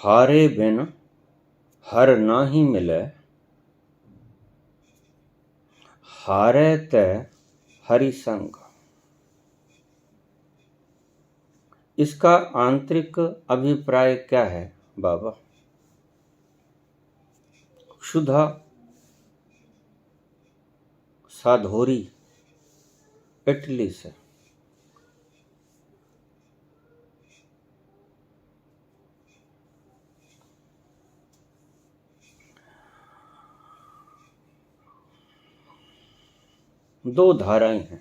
हारे बिन हर नाही मिले, हारे ते हरि संग। इसका आंतरिक अभिप्राय क्या है बाबा? क्षुधा साधोरी, इटली से। दो धाराएं हैं।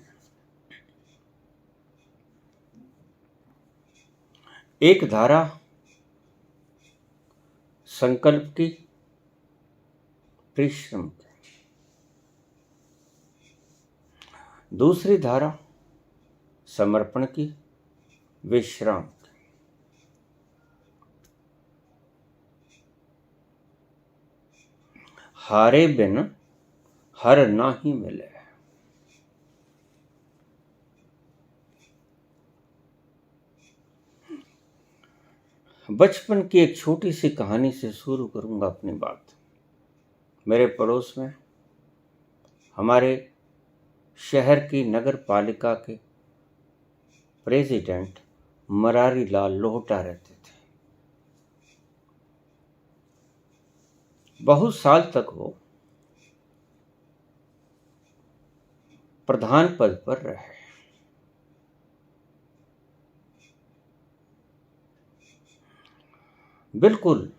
एक धारा संकल्प की, परिश्रम की। दूसरी धारा समर्पण की, विश्राम की। हारे बिन हर नाही मिले। बचपन की एक छोटी सी कहानी से शुरू करूंगा अपनी बात। मेरे पड़ोस में हमारे शहर की नगर पालिका के प्रेसिडेंट मरारी लाल लोहटा रहते थे। बहुत साल तक वो प्रधान पद पर रहे। बिल्कुल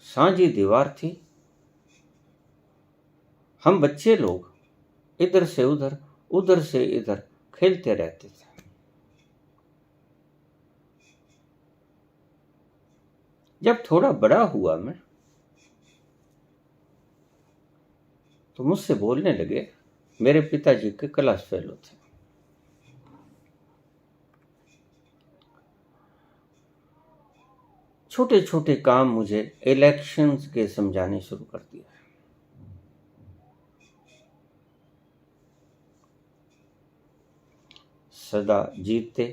साझी दीवार थी। हम बच्चे लोग इधर से उधर, उधर से इधर खेलते रहते थे। जब थोड़ा बड़ा हुआ मैं, तो मुझसे बोलने लगे। मेरे पिताजी के क्लास फेलो थे। छोटे छोटे काम मुझे इलेक्शंस के समझाने शुरू कर दिया। सदा जीतते,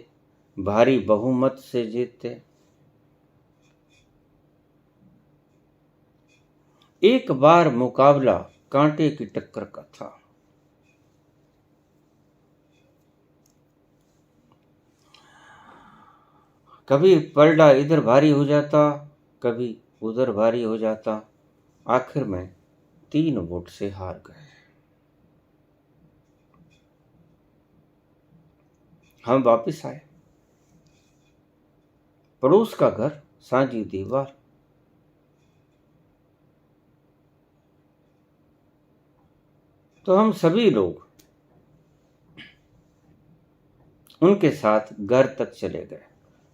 भारी बहुमत से जीतते। एक बार मुकाबला कांटे की टक्कर का था। कभी पलड़ा इधर भारी हो जाता, कभी उधर भारी हो जाता। आखिर में 3 वोट से हार गए। हम वापस आए। पड़ोस का घर, साझी दीवार। तो हम सभी लोग उनके साथ घर तक चले गए,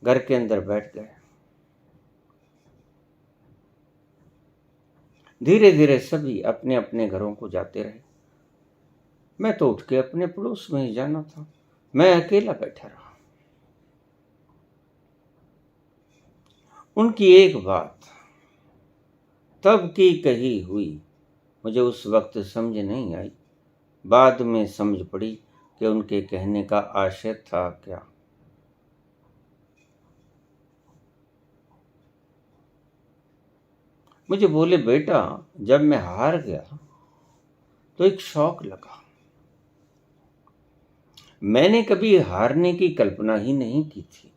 घर के अंदर बैठ गए। धीरे धीरे सभी अपने अपने घरों को जाते रहे। मैं तो उठ के अपने पड़ोस में ही जाना था। मैं अकेला बैठा रहा। उनकी एक बात तब की कही हुई मुझे उस वक्त समझ नहीं आई। बाद में समझ पड़ी कि उनके कहने का आशय था क्या। मुझे बोले, बेटा, जब मैं हार गया तो एक शौक लगा। मैंने कभी हारने की कल्पना ही नहीं की थी।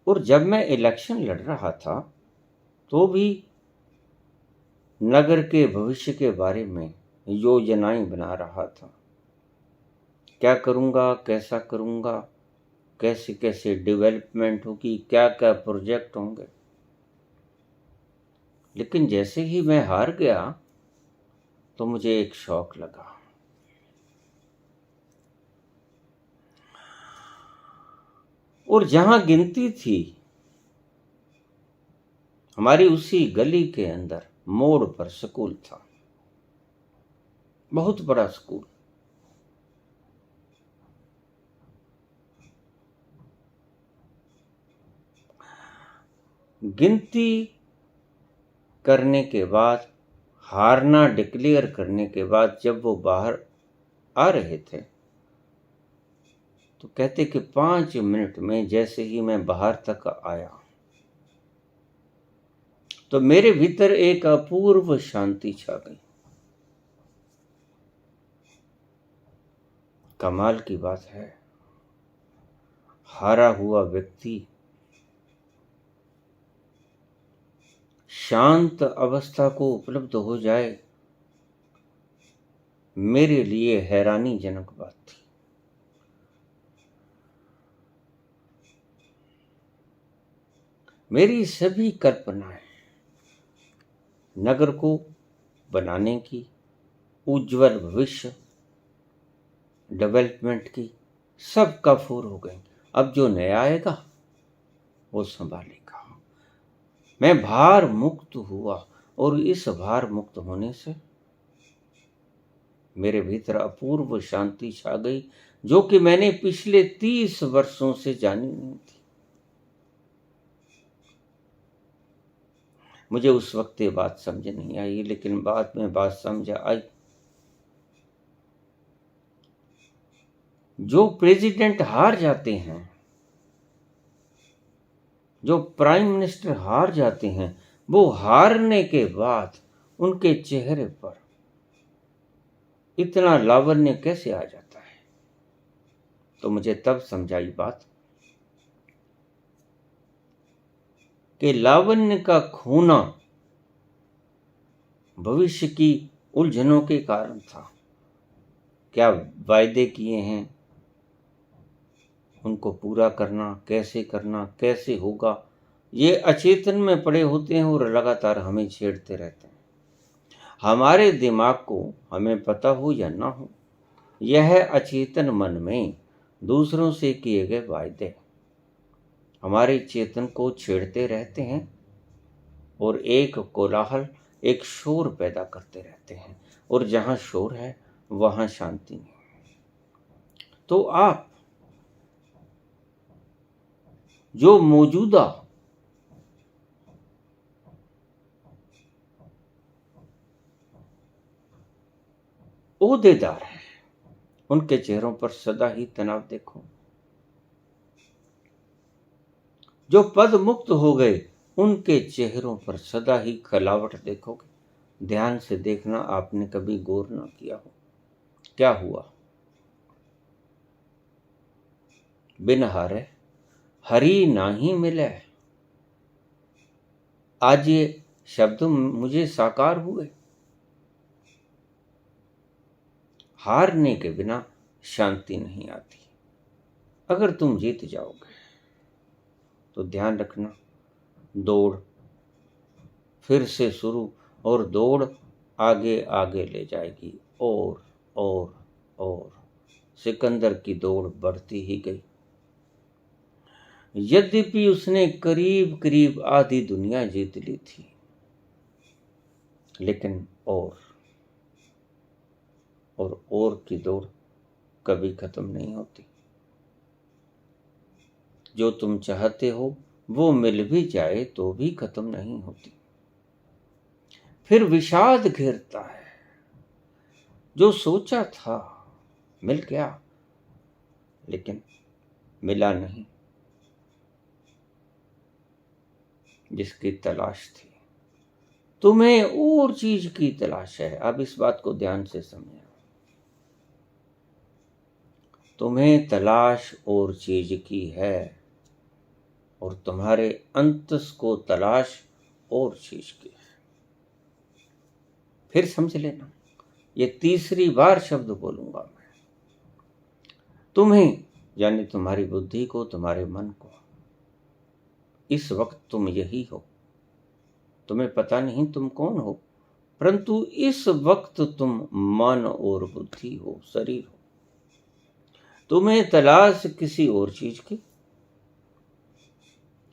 और जब मैं इलेक्शन लड़ रहा था तो भी नगर के भविष्य के बारे में योजनाएं बना रहा था। क्या करूंगा, कैसा करूंगा, कैसे कैसे डेवलपमेंट होगी, क्या क्या प्रोजेक्ट होंगे। लेकिन जैसे ही मैं हार गया तो मुझे एक शौक लगा। और जहां गिनती थी, हमारी उसी गली के अंदर मोड़ पर स्कूल था, बहुत बड़ा स्कूल। गिनती करने के बाद, हारना डिक्लेयर करने के बाद जब वो बाहर आ रहे थे तो कहते कि 5 मिनट में जैसे ही मैं बाहर तक आया तो मेरे भीतर एक अपूर्व शांति छा गई। कमाल की बात है, हारा हुआ व्यक्ति शांत अवस्था को उपलब्ध हो जाए, मेरे लिए हैरानीजनक बात थी। मेरी सभी कल्पनाएं नगर को बनाने की, उज्जवल भविष्य, डेवलपमेंट की, सब कफूर हो गई। अब जो नया आएगा वो संभालेगा। मैं भार मुक्त हुआ और इस भार मुक्त होने से मेरे भीतर अपूर्व शांति छा गई, जो कि मैंने पिछले 30 वर्षों से जानी नहीं थी। मुझे उस वक्त ये बात समझ नहीं आई, लेकिन बाद में बात समझ आई। जो प्रेसिडेंट हार जाते हैं, जो प्राइम मिनिस्टर हार जाते हैं, वो हारने के बाद उनके चेहरे पर इतना लावण्य कैसे आ जाता है। तो मुझे तब समझाई बात कि लावण्य का खोना भविष्य की उलझनों के कारण था। क्या वायदे किए हैं उनको पूरा करना, कैसे होगा, ये अचेतन में पड़े होते हैं और लगातार हमें छेड़ते रहते हैं। हमारे दिमाग को, हमें पता हो या ना हो, यह अचेतन मन में दूसरों से किए गए वायदे हमारे चेतन को छेड़ते रहते हैं और एक कोलाहल, एक शोर पैदा करते रहते हैं, और जहां शोर है वहां शांति नहीं। तो आप जो मौजूदा ओहदेदार हैं, उनके चेहरों पर सदा ही तनाव देखो। जो पद मुक्त हो गए, उनके चेहरों पर सदा ही खलावट देखोगे। ध्यान से देखना, आपने कभी गौर ना किया हो। क्या हुआ? बिन हारे हरि नाही मिले। आज ये शब्द मुझे साकार हुए। हारने के बिना शांति नहीं आती। अगर तुम जीत जाओगे तो ध्यान रखना, दौड़ फिर से शुरू, और दौड़ आगे आगे ले जाएगी, और सिकंदर की दौड़ बढ़ती ही गई। यद्यपि उसने करीब करीब आधी दुनिया जीत ली थी, लेकिन और की दौड़ कभी खत्म नहीं होती। जो तुम चाहते हो वो मिल भी जाए तो भी खत्म नहीं होती। फिर विषाद घेरता है। जो सोचा था मिल गया, लेकिन मिला नहीं जिसकी तलाश थी। तुम्हें और चीज की तलाश है। अब इस बात को ध्यान से समझो। तुम्हें तलाश और चीज की है, और तुम्हारे अंतस को तलाश और चीज की है। फिर समझ लेना, ये तीसरी बार शब्द बोलूंगा मैं। तुम्हें यानी तुम्हारी बुद्धि को, तुम्हारे मन को, इस वक्त तुम यही हो। तुम्हें पता नहीं तुम कौन हो, परंतु इस वक्त तुम मन और बुद्धि हो, शरीर हो। तुम्हें तलाश किसी और चीज की,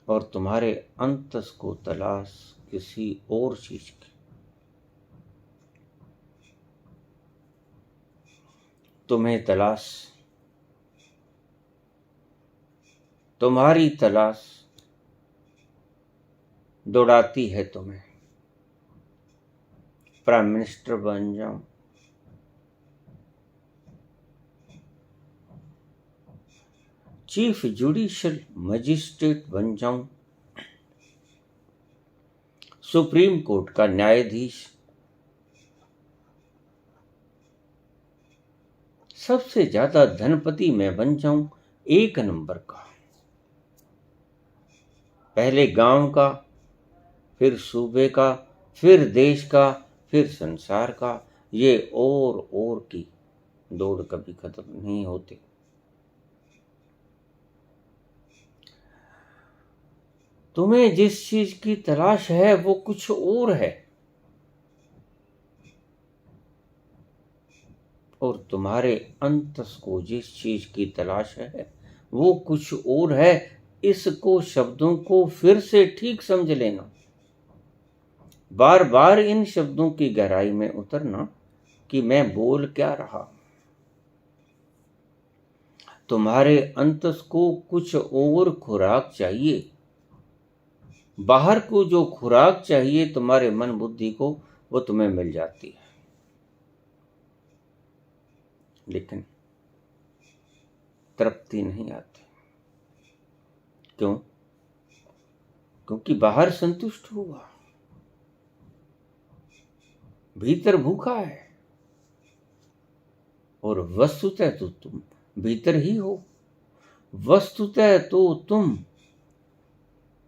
और तुम्हारे अंतस को तलाश किसी और चीज की। तुम्हें तलाश, तुम्हारी तलाश दौड़ाती है तुम्हें। प्राइम मिनिस्टर बन जाऊं, चीफ जुडिशियल मजिस्ट्रेट बन जाऊं, सुप्रीम कोर्ट का न्यायाधीश, सबसे ज्यादा धनपति मैं बन जाऊं, 1 नंबर का, पहले गांव का, फिर सूबे का, फिर देश का, फिर संसार का, ये और की दौड़ कभी खत्म नहीं होती। तुम्हें जिस चीज की तलाश है वो कुछ और है, और तुम्हारे अंतस को जिस चीज की तलाश है वो कुछ और है। इसको, शब्दों को फिर से ठीक समझ लेना, बार बार इन शब्दों की गहराई में उतरना कि मैं बोल क्या रहा। तुम्हारे अंतस को कुछ और खुराक चाहिए, बाहर को जो खुराक चाहिए तुम्हारे मन बुद्धि को, वो तुम्हें मिल जाती है, लेकिन तृप्ति नहीं आती। क्यों? क्योंकि बाहर संतुष्ट हुआ, भीतर भूखा है, और वस्तुतः तो तुम भीतर ही हो, वस्तुतः तो तुम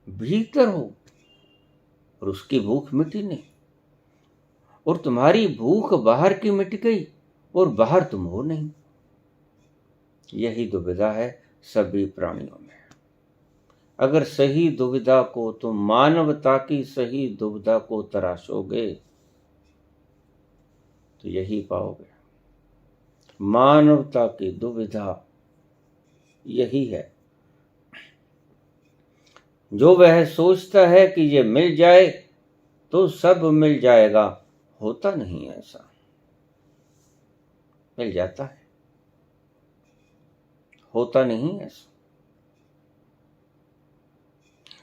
भीतर हो, और उसकी भूख मिटी नहीं, और तुम्हारी भूख बाहर की मिट गई और बाहर तुम हो नहीं। यही दुविधा है सभी प्राणियों में। अगर सही दुविधा को तुम, मानवता की सही दुविधा को तराशोगे तो यही पाओगे। मानवता की दुविधा यही है, जो वह सोचता है कि ये मिल जाए तो सब मिल जाएगा। होता नहीं ऐसा, मिल जाता है, होता नहीं ऐसा।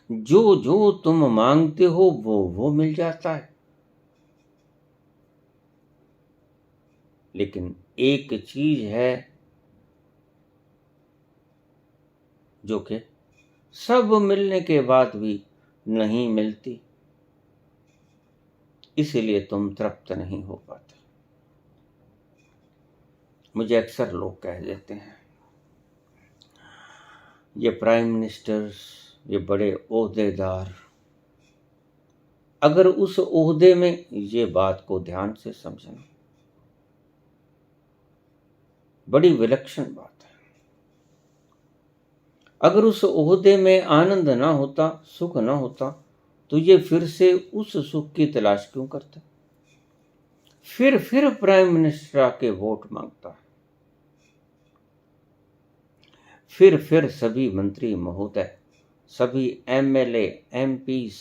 जो जो तुम मांगते हो वो मिल जाता है, लेकिन एक चीज है जो कि सब मिलने के बाद भी नहीं मिलती, इसीलिए तुम तृप्त नहीं हो पाते। मुझे अक्सर लोग कह देते हैं, ये प्राइम मिनिस्टर्स, ये बड़े ओहदेदार, अगर उस ओहदे में, ये बात को ध्यान से समझना, बड़ी विलक्षण बात है, अगर उस ओहदे में आनंद ना होता, सुख ना होता, तो ये फिर से उस सुख की तलाश क्यों करते? फिर प्राइम मिनिस्टर आके वोट मांगता है, फिर सभी मंत्री महोदय, सभी एमएलए, एमपीस,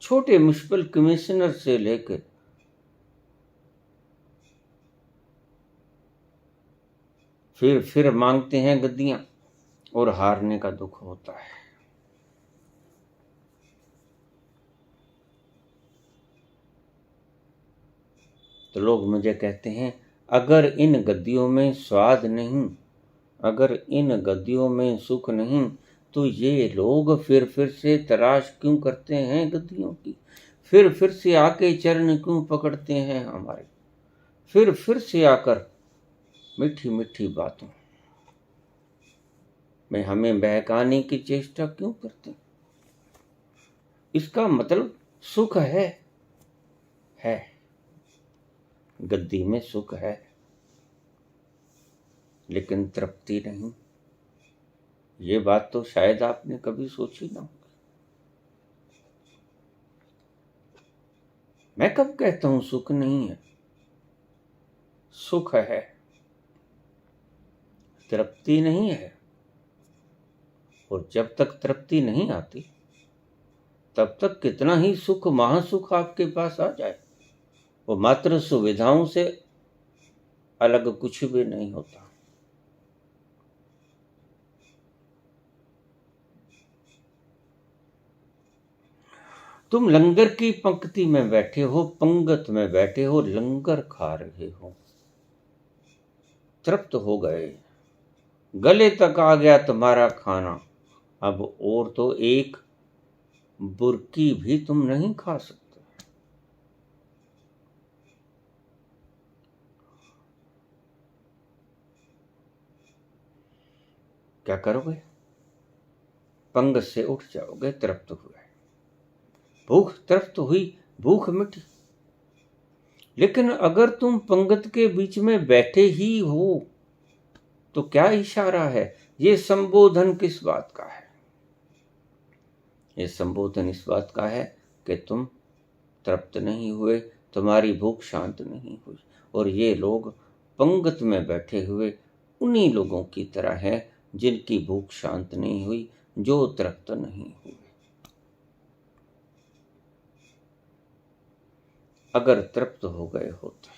छोटे म्युनिसिपल कमिश्नर से लेकर फिर मांगते हैं गद्दियां, और हारने का दुख होता है। तो लोग मुझे कहते हैं, अगर इन गद्दियों में स्वाद नहीं, अगर इन गद्दियों में सुख नहीं, तो ये लोग फिर से तलाश क्यों करते हैं गद्दियों की? फिर से आके चरण क्यों पकड़ते हैं हमारे? फिर से आकर मीठी मीठी बातों में हमें बहकाने की चेष्टा क्यों करते हैं? इसका मतलब सुख है, गद्दी में सुख है, लेकिन तृप्ति नहीं। ये बात तो शायद आपने कभी सोची ना होगी। मैं कब कहता हूं सुख नहीं है? सुख है, तृप्ति नहीं है। और जब तक तृप्ति नहीं आती, तब तक कितना ही सुख, महासुख आपके पास आ जाए, वो मात्र सुविधाओं से अलग कुछ भी नहीं होता। तुम लंगर की पंक्ति में बैठे हो, पंगत में बैठे हो, लंगर खा रहे हो, तृप्त हो गए, गले तक आ गया तुम्हारा खाना। अब और तो एक बुरकी भी तुम नहीं खा सकते। क्या करोगे? पंगत से उठ जाओगे, तृप्त हुए, भूख तृप्त हुई, भूख मिटी। लेकिन अगर तुम पंगत के बीच में बैठे ही हो तो क्या इशारा है? ये संबोधन किस बात का है? ये संबोधन इस बात का है कि तुम तृप्त नहीं हुए, तुम्हारी भूख शांत नहीं हुई। और ये लोग पंगत में बैठे हुए उन्हीं लोगों की तरह हैं जिनकी भूख शांत नहीं हुई, जो तृप्त नहीं हुए। अगर तृप्त हो गए होते,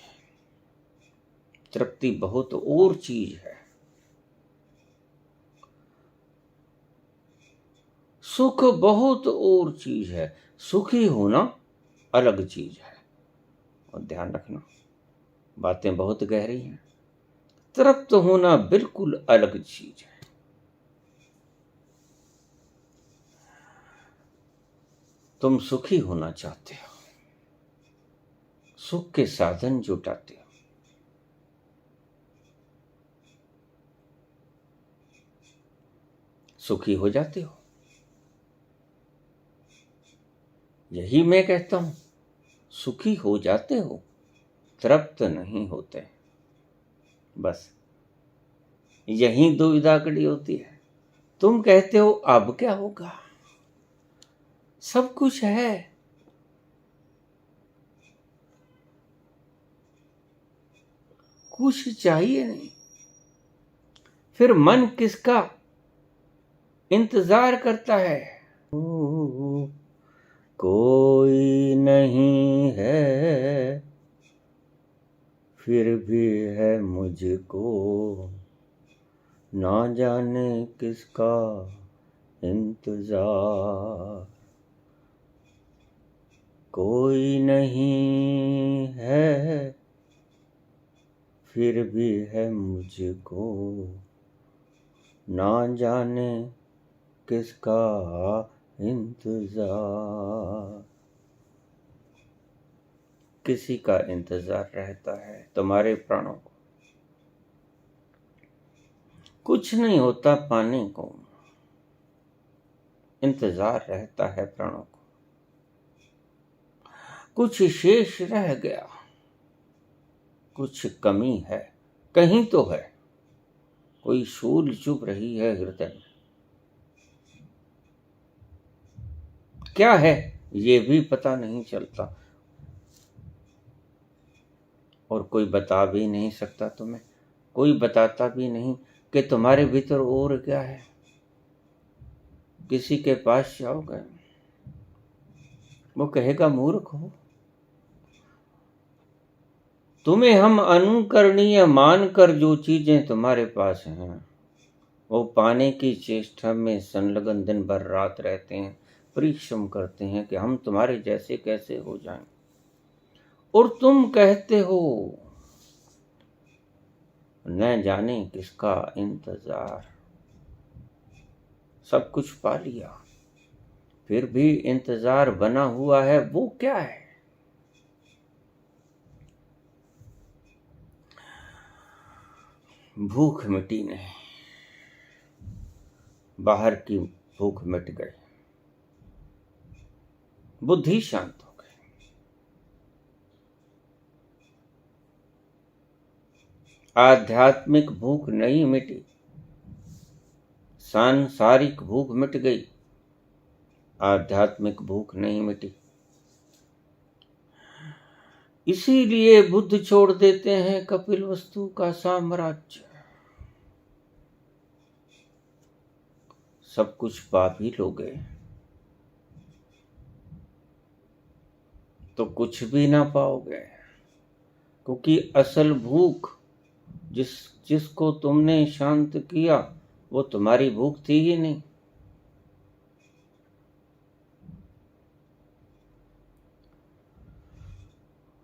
तृप्ति बहुत और चीज है, सुख बहुत और चीज है। सुखी होना अलग चीज है। और ध्यान रखना, बातें बहुत गहरी हैं। तृप्त होना बिल्कुल अलग चीज है। तुम सुखी होना चाहते हो, सुख के साधन जुटाते हो, सुखी हो जाते हो। यही मैं कहता हूं, सुखी हो जाते हो, तृप्त नहीं होते। बस यही दुविधा खड़ी होती है। तुम कहते हो अब क्या होगा, सब कुछ है, कुछ चाहिए नहीं। फिर मन किसका इंतजार करता है? कोई नहीं है फिर भी है मुझको, ना जाने किसका इंतजार। कोई नहीं है फिर भी है मुझको, ना जाने किसका इंतजार। किसी का इंतजार रहता है तुम्हारे प्राणों को। कुछ नहीं होता पाने को, इंतजार रहता है प्राणों को। कुछ शेष रह गया, कुछ कमी है, कहीं तो है, कोई शूल चुभ रही है हृदय में। क्या है ये भी पता नहीं चलता, और कोई बता भी नहीं सकता तुम्हें। कोई बताता भी नहीं कि तुम्हारे भीतर और क्या है। किसी के पास जाओगे, वो कहेगा मूर्ख हो। तुम्हें हम अनुकरणीय मानकर जो चीजें तुम्हारे पास हैं, वो पाने की चेष्टा में संलग्न दिन भर रात रहते हैं, परिश्रम करते हैं कि हम तुम्हारे जैसे कैसे हो जाएं। और तुम कहते हो न जाने किसका इंतजार। सब कुछ पा लिया, फिर भी इंतजार बना हुआ है। वो क्या है? भूख मिटी नहीं, बाहर की भूख मिट गई, बुद्धि शांत हो गई। आध्यात्मिक भूख नहीं मिटी, सांसारिक भूख मिट गई, आध्यात्मिक भूख नहीं मिटी। इसीलिए बुद्ध छोड़ देते हैं कपिलवस्तु का साम्राज्य। सब कुछ पा भी लोगे कुछ भी ना पाओगे, क्योंकि असल भूख जिसको तुमने शांत किया वो तुम्हारी भूख थी ही नहीं।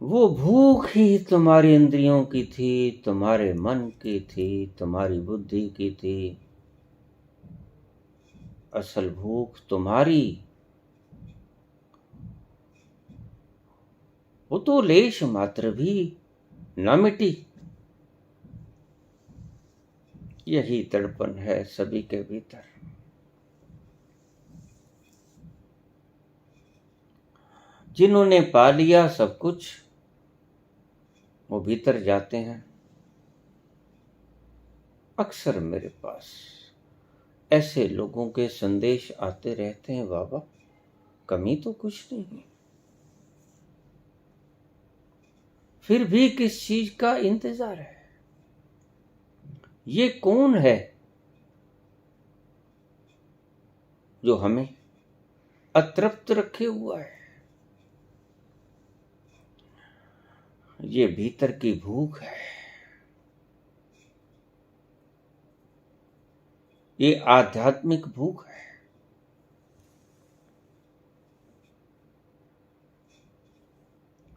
वो भूख ही तुम्हारी इंद्रियों की थी, तुम्हारे मन की थी, तुम्हारी बुद्धि की थी। असल भूख तुम्हारी वो तो लेश मात्र भी न मिटी। यही तड़पन है सभी के भीतर। जिन्होंने पा लिया सब कुछ वो भीतर जाते हैं। अक्सर मेरे पास ऐसे लोगों के संदेश आते रहते हैं, बाबा कमी तो कुछ नहीं है, फिर भी किस चीज का इंतजार है? ये कौन है जो हमें अतृप्त रखे हुआ है? ये भीतर की भूख है, ये आध्यात्मिक भूख है।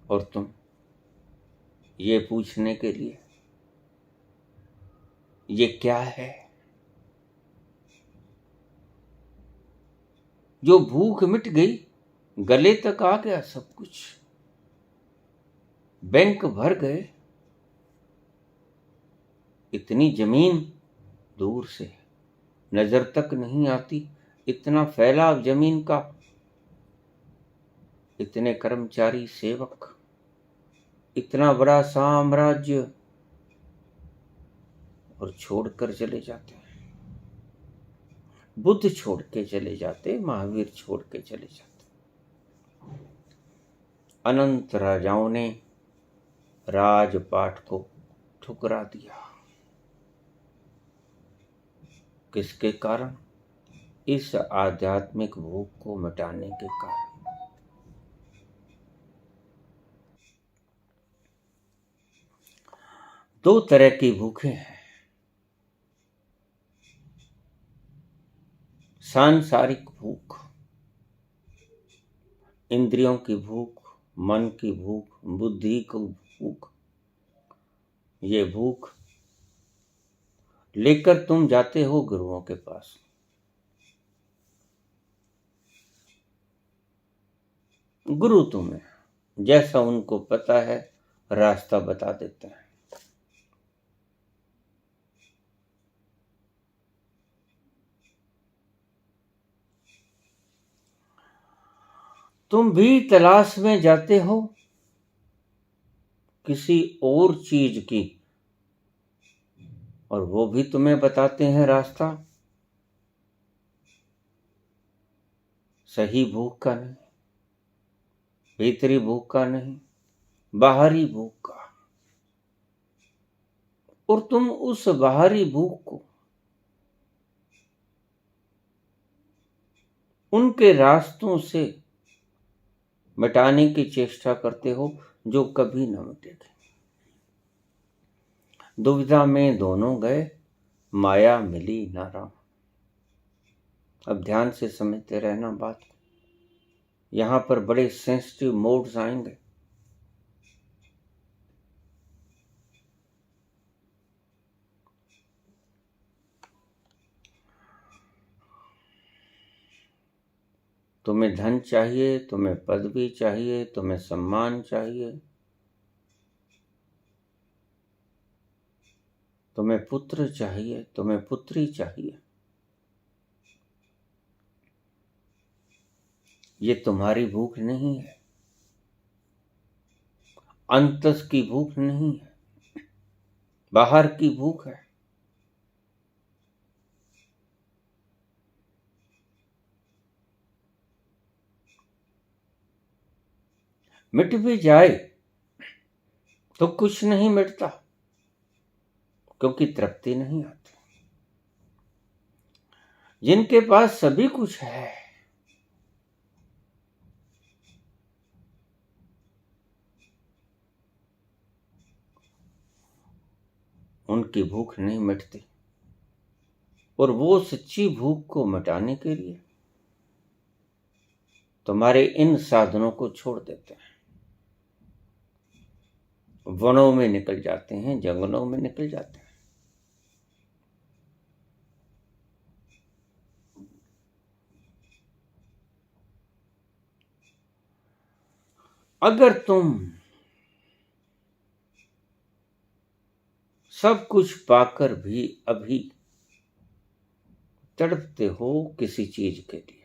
और तुम ये पूछने के लिए ये क्या है? जो भूख मिट गई, गले तक आ गया सब कुछ, बैंक भर गए, इतनी जमीन दूर से नजर तक नहीं आती, इतना फैलाव जमीन का, इतने कर्मचारी सेवक, इतना बड़ा साम्राज्य, और छोड़कर चले जाते हैं। बुद्ध छोड़ के चले जाते, महावीर छोड़ के चले जाते। अनंत राजाओं ने राजपाट को ठुकरा दिया। किसके कारण? इस आध्यात्मिक भूख को मिटाने के कारण। दो तरह की भूखें हैं, सांसारिक भूख, इंद्रियों की भूख, मन की भूख, बुद्धि की भूख। ये भूख लेकर तुम जाते हो गुरुओं के पास। गुरु तुम्हें जैसा उनको पता है रास्ता बता देते हैं। तुम भी तलाश में जाते हो किसी और चीज की, और वो भी तुम्हें बताते हैं रास्ता। सही भूख का नहीं, भीतरी भूख का नहीं, बाहरी भूख का। और तुम उस बाहरी भूख को उनके रास्तों से मिटाने की चेष्टा करते हो जो कभी न मिटेगी। दुविधा में दोनों गए, माया मिली ना राम। अब ध्यान से समझते रहना बात को, यहां पर बड़े सेंसिटिव मोड्स आएंगे। तुम्हें धन चाहिए, तुम्हें पदवी चाहिए, तुम्हें सम्मान चाहिए, तुम्हें पुत्र चाहिए, तुम्हें पुत्री चाहिए। ये तुम्हारी भूख नहीं है, अंतस की भूख नहीं है, बाहर की भूख है। मिट भी जाए तो कुछ नहीं मिटता, क्योंकि तृप्ति नहीं आती। जिनके पास सभी कुछ है उनकी भूख नहीं मिटती, और वो सच्ची भूख को मिटाने के लिए तुम्हारे इन साधनों को छोड़ देते हैं, वनों में निकल जाते हैं, जंगलों में निकल जाते हैं। अगर तुम सब कुछ पाकर भी अभी तड़पते हो किसी चीज के लिए,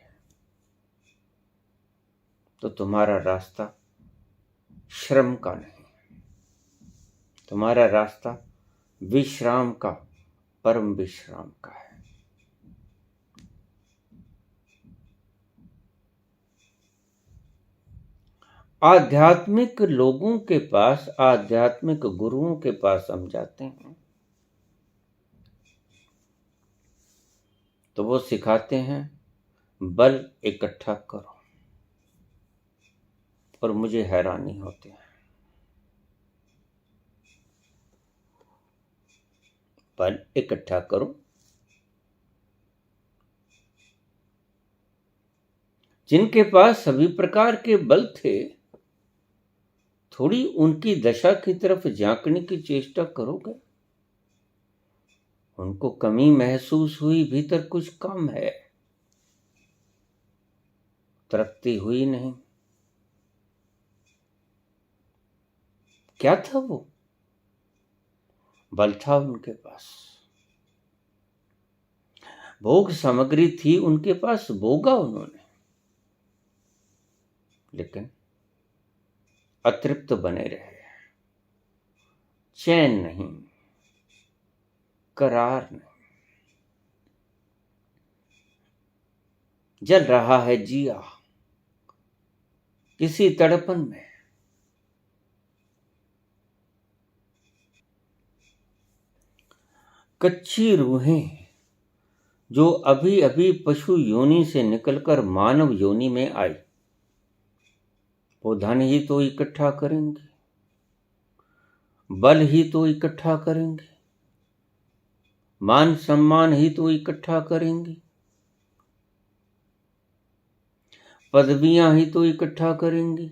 तो तुम्हारा रास्ता श्रम का नहीं, तुम्हारा रास्ता विश्राम का, परम विश्राम का है। आध्यात्मिक लोगों के पास, आध्यात्मिक गुरुओं के पास हम जाते हैं तो वो सिखाते हैं बल इकट्ठा करो, और मुझे हैरानी होती है, बल इकट्ठा करो। जिनके पास सभी प्रकार के बल थे, थोड़ी उनकी दशा की तरफ झांकने की चेष्टा करोगे, उनको कमी महसूस हुई, भीतर कुछ कम है, तरक्की हुई नहीं। क्या था वो? बल था उनके पास, भोग सामग्री थी उनके पास, भोगा उन्होंने, लेकिन अतृप्त बने रहे, चैन नहीं, करार नहीं। जल रहा है जिया किसी तड़पन में, कच्ची रूहें जो अभी अभी पशु योनि से निकलकर मानव योनि में आई, वो धन ही तो इकट्ठा करेंगे, बल ही तो इकट्ठा करेंगे, मान सम्मान ही तो इकट्ठा करेंगी, पदवियां ही तो इकट्ठा करेंगी,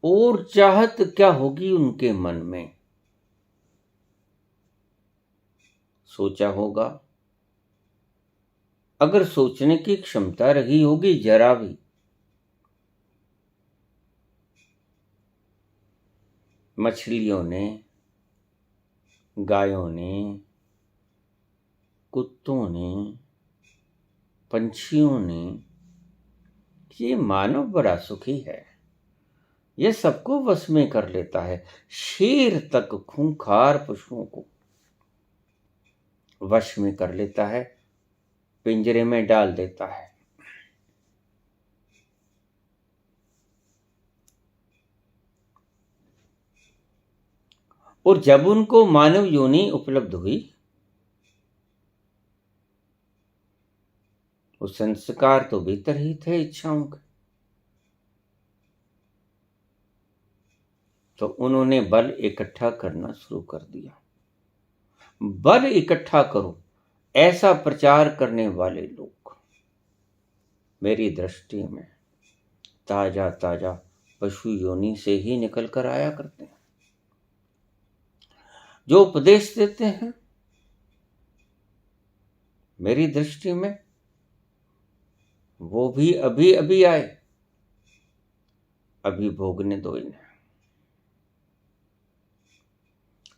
और चाहत क्या होगी उनके मन में? सोचा होगा? अगर सोचने की क्षमता रही होगी जरा भी, मछलियों ने, गायों ने, कुत्तों ने, पंछियों ने, ये मानव बड़ा सुखी है, यह सबको वश में कर लेता है, शेर तक खूंखार पशुओं को वश में कर लेता है, पिंजरे में डाल देता है। और जब उनको मानव योनि उपलब्ध हुई, वो संस्कार तो भीतर ही थे इच्छाओं के, तो उन्होंने बल इकट्ठा करना शुरू कर दिया। बल इकट्ठा करो, ऐसा प्रचार करने वाले लोग मेरी दृष्टि में ताजा ताजा पशु योनि से ही निकल कर आया करते हैं। जो उपदेश देते हैं मेरी दृष्टि में वो भी अभी अभी आए, अभी भोगने दो इन्हें,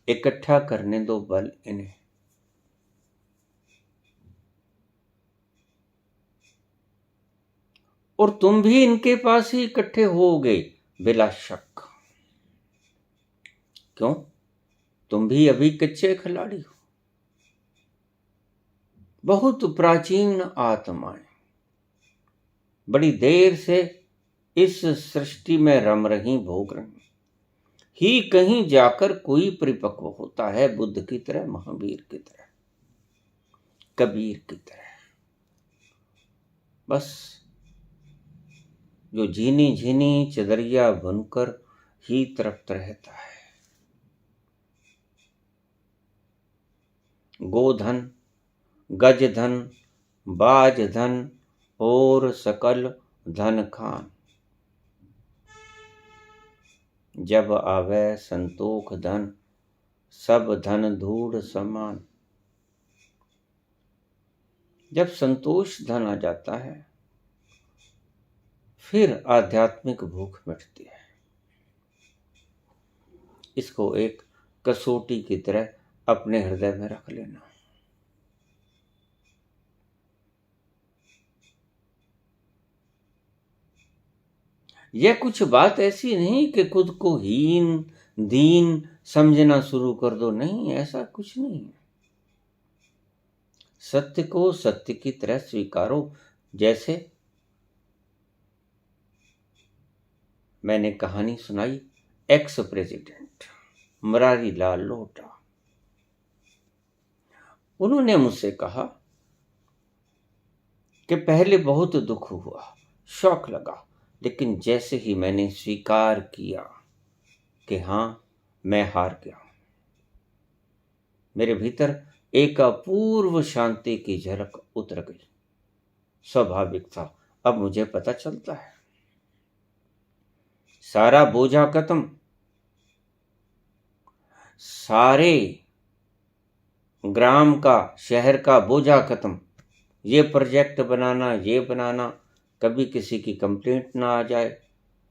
इकट्ठा करने दो बल इन्हें। और तुम भी इनके पास ही इकट्ठे होगे बिला शक। क्यों? तुम भी अभी कच्चे खिलाड़ी हो, बहुत प्राचीन आत्माएं, बड़ी देर से इस सृष्टि में रम रही, भोग रही, ही कहीं जाकर कोई परिपक्व होता है, बुद्ध की तरह, महावीर की तरह, कबीर की तरह। बस जो झीनी झीनी चदरिया बनकर ही तड़पता रहता है। गोधन, गजधन, बाजधन और सकल धन खान, जब आवे संतोख धन, सब धन धूड़ समान। जब संतोष धन आ जाता है, फिर आध्यात्मिक भूख मिटती है। इसको एक कसौटी की तरह अपने हृदय में रख लेना। यह कुछ बात ऐसी नहीं कि खुद को हीन दीन समझना शुरू कर दो, नहीं, ऐसा कुछ नहीं है। सत्य को सत्य की तरह स्वीकारो। जैसे मैंने कहानी सुनाई, एक्स प्रेसिडेंट मुरारी लाल लोहिया, उन्होंने मुझसे कहा कि पहले बहुत दुख हुआ, शौक लगा, लेकिन जैसे ही मैंने स्वीकार किया कि हाँ मैं हार गया, मेरे भीतर एक अपूर्व शांति की झलक उतर गई। स्वाभाविक था, अब मुझे पता चलता है, सारा बोझा खत्म, सारे ग्राम का शहर का बोझा खत्म। ये प्रोजेक्ट बनाना, ये बनाना, कभी किसी की कंप्लेंट ना आ जाए,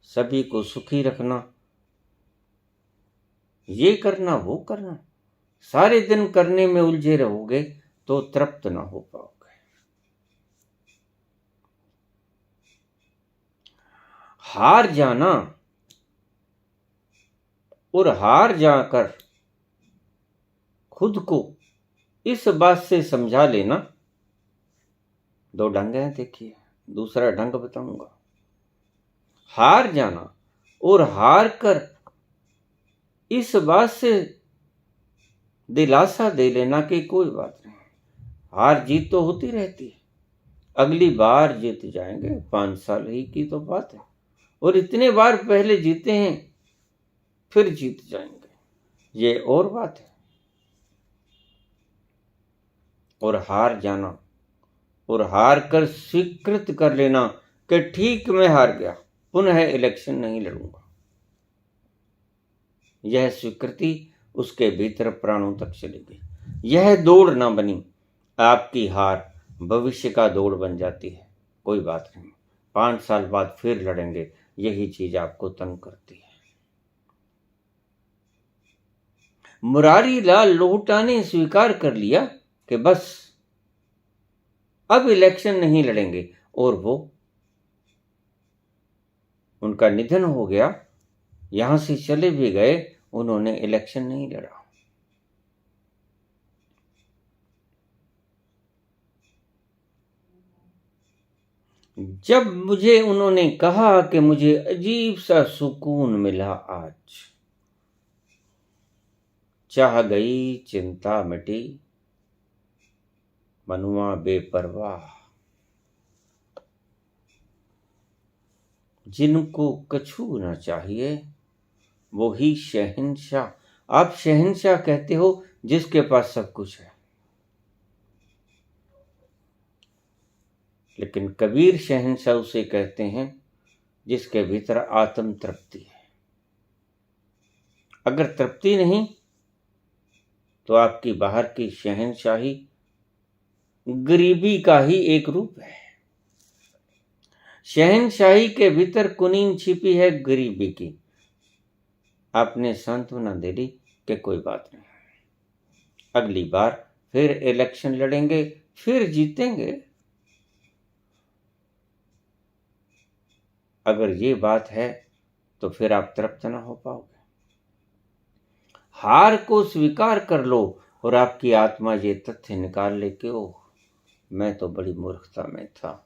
सभी को सुखी रखना, ये करना वो करना, सारे दिन करने में उलझे रहोगे तो तृप्त ना हो पाओगे। हार जाना और हार जाकर खुद को इस बात से समझा लेना, दो ढंग हैं। देखिए, दूसरा ढंग बताऊंगा। हार जाना और हार कर इस बात से दिलासा दे लेना कि कोई बात नहीं, हार जीत तो होती रहती है, अगली बार जीत जाएंगे, 5 साल ही की तो बात है, और इतने बार पहले जीते हैं फिर जीत जाएंगे, ये और बात है। और हार जाना और हार कर स्वीकृत कर लेना कि ठीक मैं हार गया, पुनः इलेक्शन नहीं लड़ूंगा, यह स्वीकृति उसके भीतर प्राणों तक चली गई। यह दौड़ ना बनी, आपकी हार भविष्य का दौड़ बन जाती है। कोई बात नहीं, 5 साल बाद फिर लड़ेंगे, यही चीज आपको तंग करती है। मुरारी लाल लोहिया ने स्वीकार कर लिया कि बस अब इलेक्शन नहीं लड़ेंगे, और वो उनका निधन हो गया, यहां से चले भी गए, उन्होंने इलेक्शन नहीं लड़ा। जब मुझे उन्होंने कहा कि मुझे अजीब सा सुकून मिला, आज चाह गई, चिंता मिटी, मनुआ बेपरवाह, जिनको कछु न चाहिए वो ही शहंशाह। आप शहंशाह कहते हो जिसके पास सब कुछ है, लेकिन कबीर शहंशाह उसे कहते हैं जिसके भीतर आत्म तृप्ति है। अगर तृप्ति नहीं तो आपकी बाहर की शहंशाही गरीबी का ही एक रूप है। शहंशाही के भीतर कुनीन छिपी है गरीबी की। आपने सांत्वना दे दी कि कोई बात नहीं, अगली बार फिर इलेक्शन लड़ेंगे, फिर जीतेंगे। अगर ये बात है तो फिर आप तृप्त ना हो पाओगे। हार को स्वीकार कर लो और आपकी आत्मा ये तथ्य निकाल ले कि ओह, मैं तो बड़ी मूर्खता में था,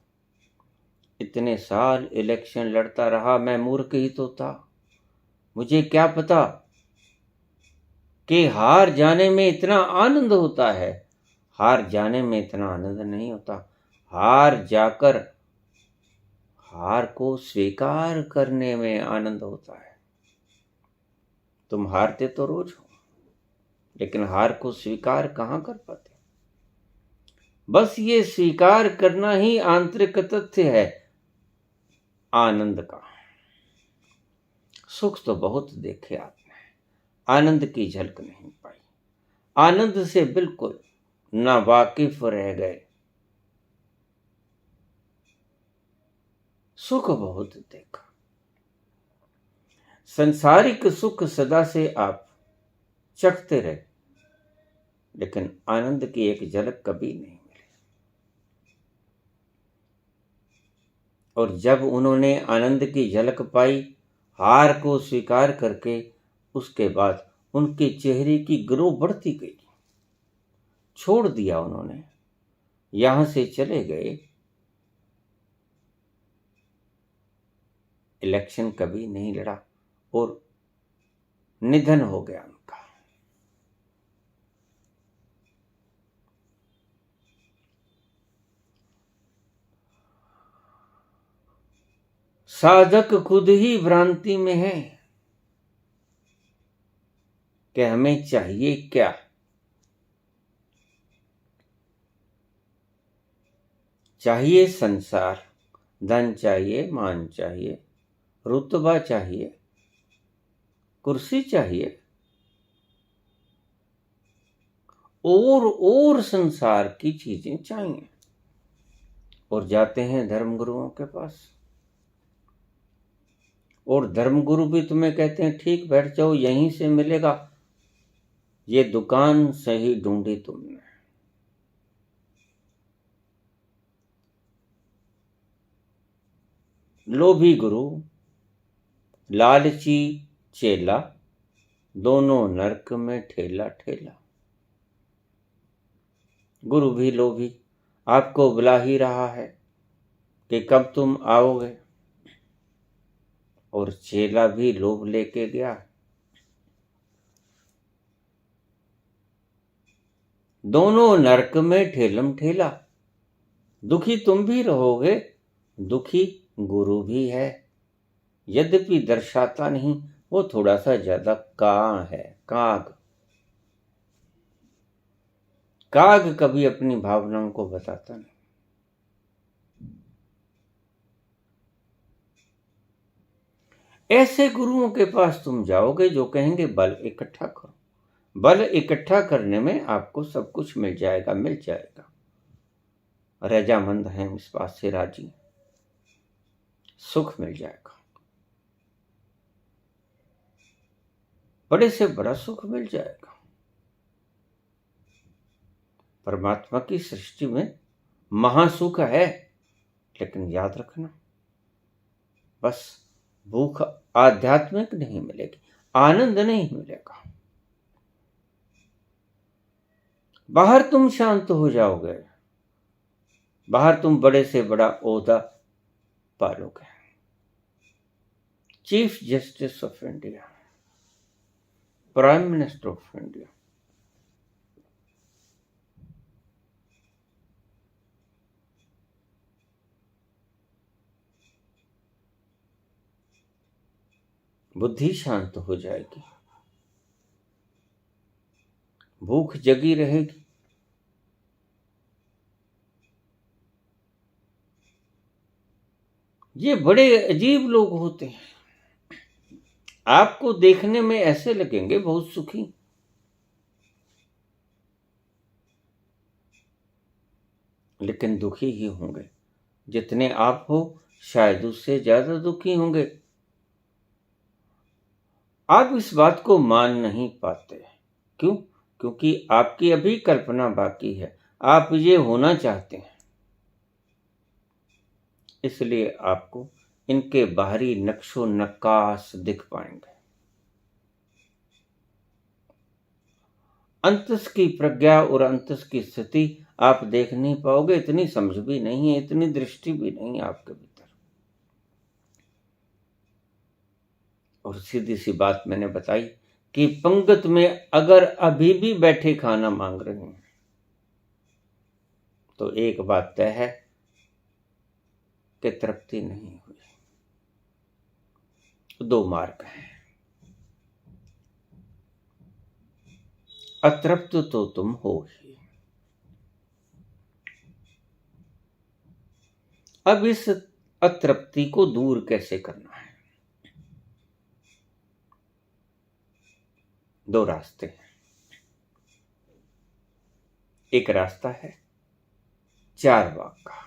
इतने साल इलेक्शन लड़ता रहा, मैं मूर्ख ही तो था। मुझे क्या पता कि हार जाने में इतना आनंद होता है। हार जाने में इतना आनंद नहीं होता, हार जाकर हार को स्वीकार करने में आनंद होता है। तुम हारते तो रोज हो, लेकिन हार को स्वीकार कहाँ कर पाते। बस ये स्वीकार करना ही आंतरिक तथ्य है आनंद का। सुख तो बहुत देखे आपने, आनंद की झलक नहीं पाई, आनंद से बिल्कुल नावाकिफ रह गए। सुख बहुत देखा, संसारिक सुख सदा से आप चखते रहे, लेकिन आनंद की एक झलक कभी नहीं मिली। और जब उन्होंने आनंद की झलक पाई, हार को स्वीकार करके, उसके बाद उनके चेहरे की ग्लो बढ़ती गई। छोड़ दिया उन्होंने, यहां से चले गए। इलेक्शन कभी नहीं लड़ा और निधन हो गया उनका। साधक खुद ही भ्रांति में है कि हमें चाहिए क्या। चाहिए संसार, धन चाहिए, मान चाहिए, रुतबा चाहिए, कुर्सी चाहिए, और संसार की चीजें चाहिए। और जाते हैं धर्मगुरुओं के पास, और धर्मगुरु भी तुम्हें कहते हैं ठीक बैठ जाओ, यहीं से मिलेगा। ये दुकान सही ढूंढी तुमने। लोभी गुरु, लालची चेला, दोनों नरक में ठेला ठेला। गुरु भी लोभी, आपको बुला ही रहा है कि कब तुम आओगे, और चेला भी लोभ लेके गया। दोनों नरक में ठेलम ठेला। दुखी तुम भी रहोगे, दुखी गुरु भी है। यद्यपि दर्शाता नहीं, वो थोड़ा सा ज्यादा कां है, काग। काग कभी अपनी भावनाओं को बताता नहीं। ऐसे गुरुओं के पास तुम जाओगे जो कहेंगे बल इकट्ठा करो। बल इकट्ठा करने में आपको सब कुछ मिल जाएगा, मिल जाएगा। रजामंद हैं इस बात से, राजी, सुख मिल जाएगा, बड़े से बड़ा सुख मिल जाएगा। परमात्मा की सृष्टि में महासुख है, लेकिन याद रखना, बस भूख आध्यात्मिक नहीं मिलेगी, आनंद नहीं मिलेगा। बाहर तुम शांत हो जाओगे, बाहर तुम बड़े से बड़ा ओहदा पालोगे। Chief justice of India, prime minister of India, बुद्धि शांत हो जाएगी, भूख जगी रहेगी। ये बड़े अजीब लोग होते हैं, आपको देखने में ऐसे लगेंगे बहुत सुखी, लेकिन दुखी ही होंगे। जितने आप हो, शायद उससे ज्यादा दुखी होंगे। आप इस बात को मान नहीं पाते। क्यों? क्योंकि आपकी अभी कल्पना बाकी है, आप ये होना चाहते हैं, इसलिए आपको इनके बाहरी नक्शो नक्काश दिख पाएंगे। अंतस की प्रज्ञा और अंतस की स्थिति आप देख नहीं पाओगे, इतनी समझ भी नहीं है, इतनी दृष्टि भी नहीं है आपके भीतर। और सीधी सी बात मैंने बताई कि पंगत में अगर अभी भी बैठे खाना मांग रहे हैं, तो एक बात तय है कि तृप्ति नहीं हुई। दो मार्ग हैं, अतृप्त तो तुम हो ही। अब इस अतृप्ति को दूर कैसे करना है? दो रास्ते हैं। एक रास्ता है चारवाक का,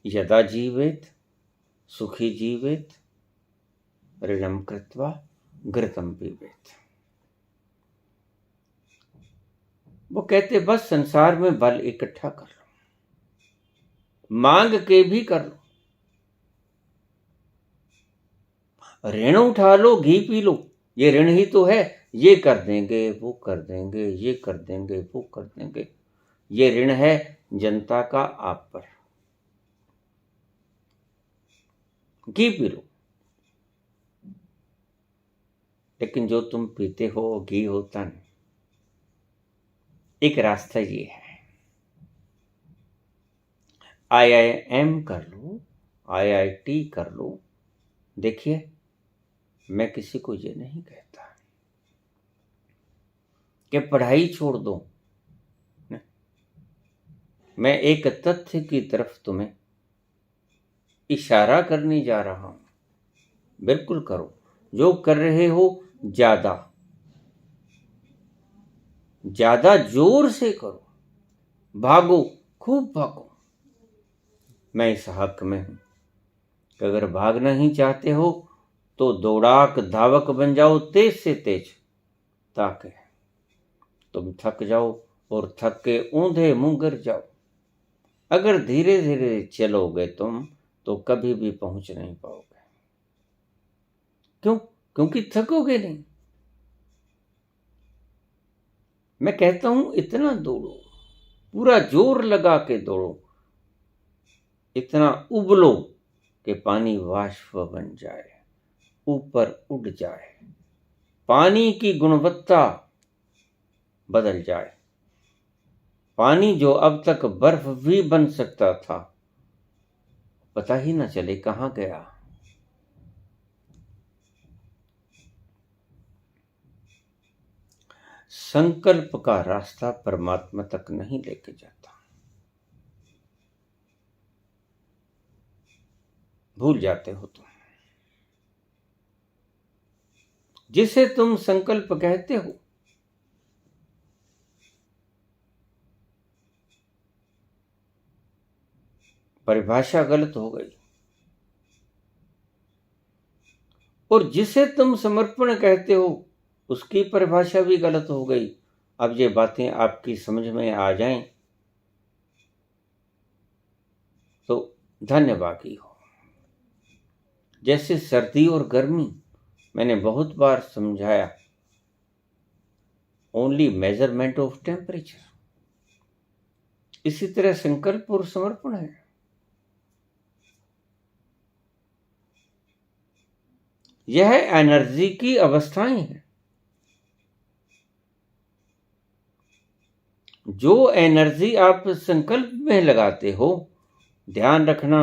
यदा जीवेत सुखी जीवेत ऋणम कृत्वा घृतम पिबेत। वो कहते बस संसार में बल इकट्ठा कर लो, मांग के भी कर लो, ऋण उठा लो, घी पी लो, ये ऋण ही तो है। ये कर देंगे, वो कर देंगे, ये कर देंगे, वो कर देंगे। ये ऋण है जनता का आप पर। घी पी लो, लेकिन जो तुम पीते हो घी होता नहीं। एक रास्ता ये है, IIM कर लो, IIT कर लो। देखिए, मैं किसी को ये नहीं कहता कि पढ़ाई छोड़ दो। मैं एक तथ्य की तरफ तुम्हें इशारा करने जा रहा हूं। बिल्कुल करो, जो कर रहे हो ज्यादा ज्यादा जोर से करो, भागो, खूब भागो। मैं इस हक में हूं कि अगर भागना ही चाहते हो तो दौड़ाक धावक बन जाओ, तेज से तेज, ताकि तुम थक जाओ और थक के ऊंधे मुंह गिर जाओ। अगर धीरे धीरे चलोगे तुम तो कभी भी पहुंच नहीं पाओगे। क्यों? क्योंकि थकोगे नहीं। मैं कहता हूं इतना दौड़ो, पूरा जोर लगा के दौड़ो, इतना उबलो कि पानी वाष्प बन जाए, ऊपर उड़ जाए, पानी की गुणवत्ता बदल जाए। पानी जो अब तक बर्फ भी बन सकता था, पता ही ना चले कहां गया। संकल्प का रास्ता परमात्मा तक नहीं लेके जाता। भूल जाते हो तुम। जिसे तुम संकल्प कहते हो, परिभाषा गलत हो गई। और जिसे तुम समर्पण कहते हो, उसकी परिभाषा भी गलत हो गई। अब ये बातें आपकी समझ में आ जाएं तो धन्यवादी हो। जैसे सर्दी और गर्मी मैंने बहुत बार समझाया, ओनली मेजरमेंट ऑफ टेम्परेचर। इसी तरह संकल्प और समर्पण है। यह एनर्जी की अवस्थाएं हैं। जो एनर्जी आप संकल्प में लगाते हो, ध्यान रखना,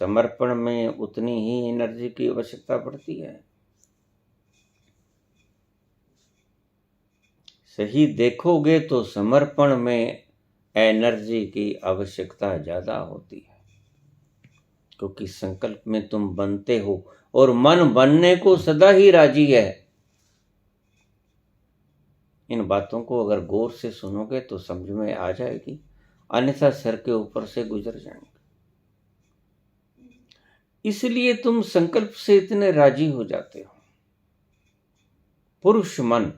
समर्पण में उतनी ही एनर्जी की आवश्यकता पड़ती है। सही देखोगे तो समर्पण में एनर्जी की आवश्यकता ज्यादा होती है, क्योंकि संकल्प में तुम बनते हो और मन बनने को सदा ही राजी है। इन बातों को अगर गौर से सुनोगे तो समझ में आ जाएगी, अन्यथा सर के ऊपर से गुजर जाएंगे। इसलिए तुम संकल्प से इतने राजी हो जाते हो। पुरुष मन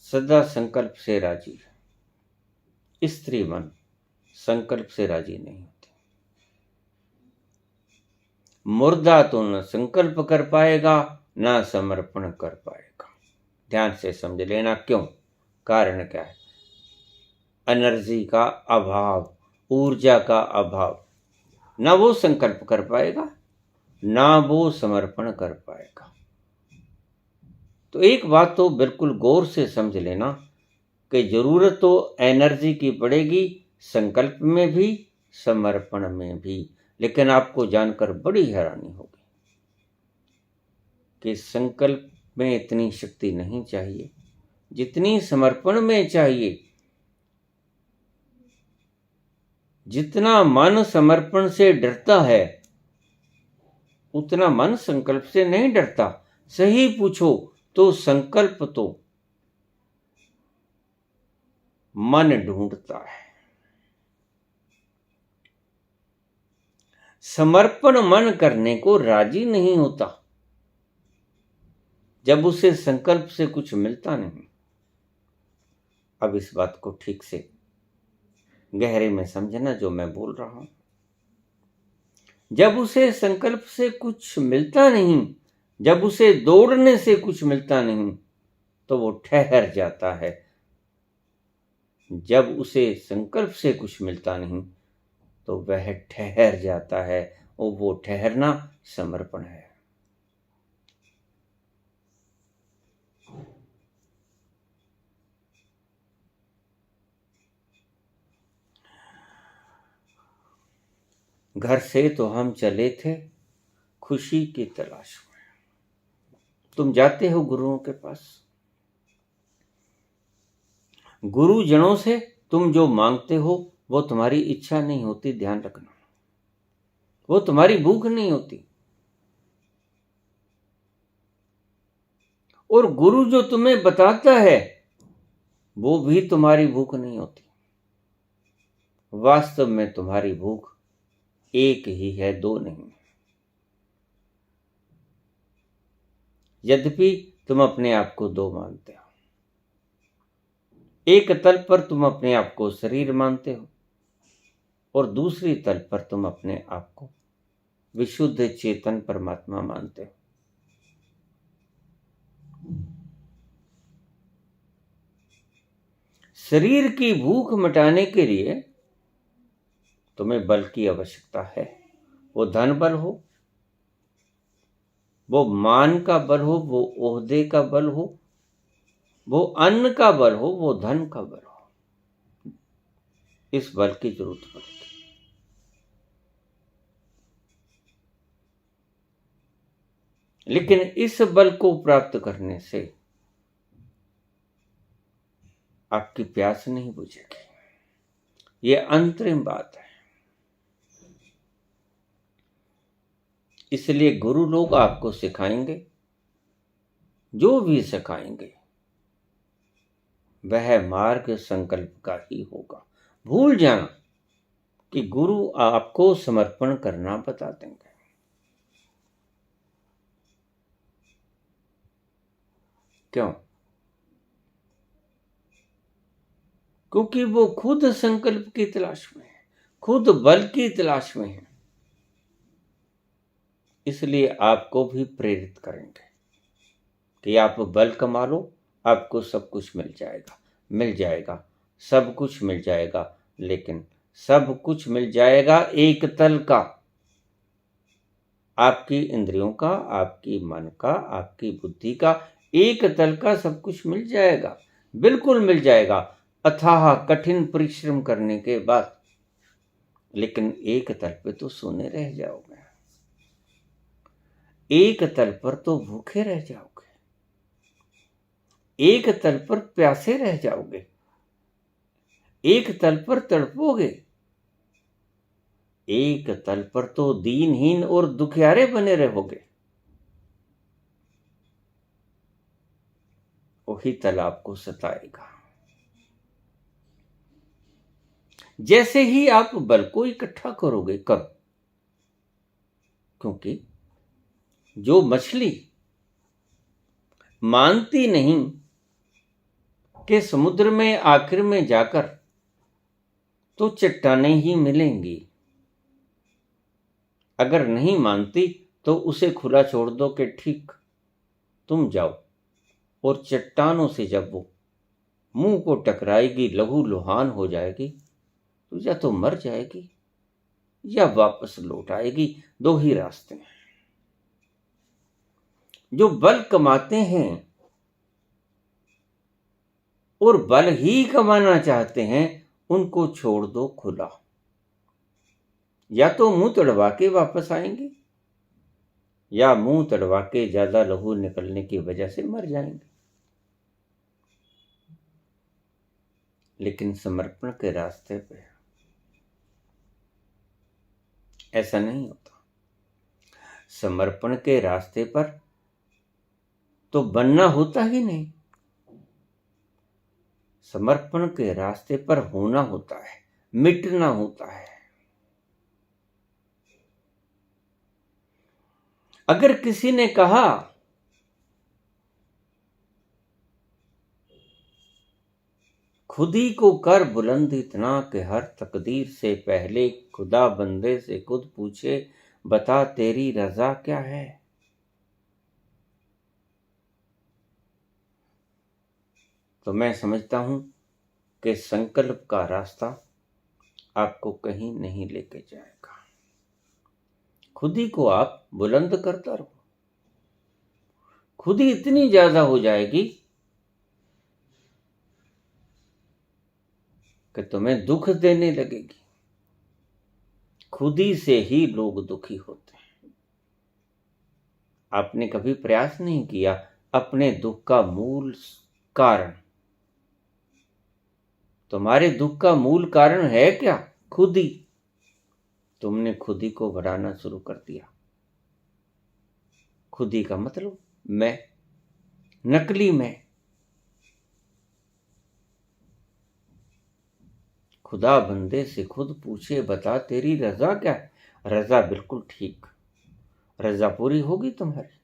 सदा संकल्प से राजी है, स्त्री मन संकल्प से राजी नहीं होती। मुर्दा तो न संकल्प कर पाएगा, ना समर्पण कर पाएगा। ध्यान से समझ लेना क्यों, कारण क्या है। एनर्जी का अभाव, ऊर्जा का अभाव। ना वो संकल्प कर पाएगा, ना वो समर्पण कर पाएगा। तो एक बात तो बिल्कुल गौर से समझ लेना कि जरूरत तो एनर्जी की पड़ेगी, संकल्प में भी, समर्पण में भी। लेकिन आपको जानकर बड़ी हैरानी होगी कि संकल्प में इतनी शक्ति नहीं चाहिए जितनी समर्पण में चाहिए। जितना मन समर्पण से डरता है, उतना मन संकल्प से नहीं डरता। सही पूछो तो संकल्प तो मन ढूंढता है, समर्पण मन करने को राजी नहीं होता। जब उसे संकल्प से कुछ मिलता नहीं। अब इस बात को ठीक से गहरे में समझना जो मैं बोल रहा हूं। जब उसे संकल्प से कुछ मिलता नहीं, जब उसे दौड़ने से कुछ मिलता नहीं, तो वो ठहर जाता है। जब उसे संकल्प से कुछ मिलता नहीं तो वह ठहर जाता है, और वो ठहरना समर्पण है। घर से तो हम चले थे खुशी की तलाश में। तुम जाते हो गुरुओं के पास। गुरुजनों से तुम जो मांगते हो वो तुम्हारी इच्छा नहीं होती, ध्यान रखना। वो तुम्हारी भूख नहीं होती। और गुरु जो तुम्हें बताता है वो भी तुम्हारी भूख नहीं होती। वास्तव में तुम्हारी भूख एक ही है, दो नहीं। यद्यपि तुम अपने आप को दो मानते हो। एक तल पर तुम अपने आप को शरीर मानते हो, और दूसरी तल पर तुम अपने आप को विशुद्ध चेतन परमात्मा मानते हो। शरीर की भूख मिटाने के लिए तुम्हें बल की आवश्यकता है। वो धन बल हो, वो मान का बल हो, वो ओहदे का बल हो, वो अन्न का बल हो, वो धन का बल हो। इस बल की जरूरत पड़ेगी। लेकिन इस बल को प्राप्त करने से आपकी प्यास नहीं बुझेगी। ये अंतरिम बात है। इसलिए गुरु लोग आपको सिखाएंगे, जो भी सिखाएंगे वह मार्ग संकल्प का ही होगा। भूल जाना कि गुरु आपको समर्पण करना बता देंगे। क्यों? क्योंकि वो खुद संकल्प की तलाश में है, खुद बल की तलाश में है। इसलिए आपको भी प्रेरित करेंगे कि आप बल कमा लो, आपको सब कुछ मिल जाएगा, मिल जाएगा, सब कुछ मिल जाएगा। लेकिन सब कुछ मिल जाएगा एक तल का, आपकी इंद्रियों का, आपकी मन का, आपकी बुद्धि का, एक तल का सब कुछ मिल जाएगा, बिल्कुल मिल जाएगा, अथाह कठिन परिश्रम करने के बाद। लेकिन एक तल पे तो सोने रह जाओगे, एक तल पर तो भूखे रह जाओगे, एक तल पर प्यासे रह जाओगे, एक तल पर तड़पोगे, एक तल पर तो दीनहीन और दुखियारे बने रहोगे। वही तल आपको सताएगा। जैसे ही आप बल को इकट्ठा करोगे, कब? क्योंकि जो मछली मानती नहीं कि समुद्र में आखिर में जाकर तो चट्टानें ही मिलेंगी, अगर नहीं मानती तो उसे खुला छोड़ दो कि ठीक तुम जाओ, और चट्टानों से जब वो मुंह को टकराएगी, लहू लुहान हो जाएगी, तो या तो मर जाएगी या वापस लौट आएगी। दो ही रास्ते हैं। जो बल कमाते हैं और बल ही कमाना चाहते हैं, उनको छोड़ दो खुला। या तो मुंह तड़वा के वापस आएंगे, या मुंह तड़वा के ज्यादा लहू निकलने की वजह से मर जाएंगे। लेकिन समर्पण के रास्ते पे ऐसा नहीं होता। समर्पण के रास्ते पर तो बनना होता ही नहीं, समर्पण के रास्ते पर होना होता है, मिटना होता है। अगर किसी ने कहा खुद ही को कर बुलंद इतना कि हर तकदीर से पहले खुदा बंदे से खुद पूछे, बता तेरी रजा क्या है। तो मैं समझता हूं कि संकल्प का रास्ता आपको कहीं नहीं लेके जाएगा। खुद ही को आप बुलंद करता रहो, खुद ही इतनी ज्यादा हो जाएगी कि तुम्हें दुख देने लगेगी। खुद ही से ही लोग दुखी होते हैं। आपने कभी प्रयास नहीं किया अपने दुख का मूल कारण। तुम्हारे दुख का मूल कारण है क्या? खुद ही। तुमने खुद ही को बढ़ाना शुरू कर दिया। खुद ही का मतलब मैं, नकली मैं। खुदा बंदे से खुद पूछे, बता तेरी रजा क्या है। रजा बिल्कुल ठीक, रजा पूरी होगी तुम्हारी।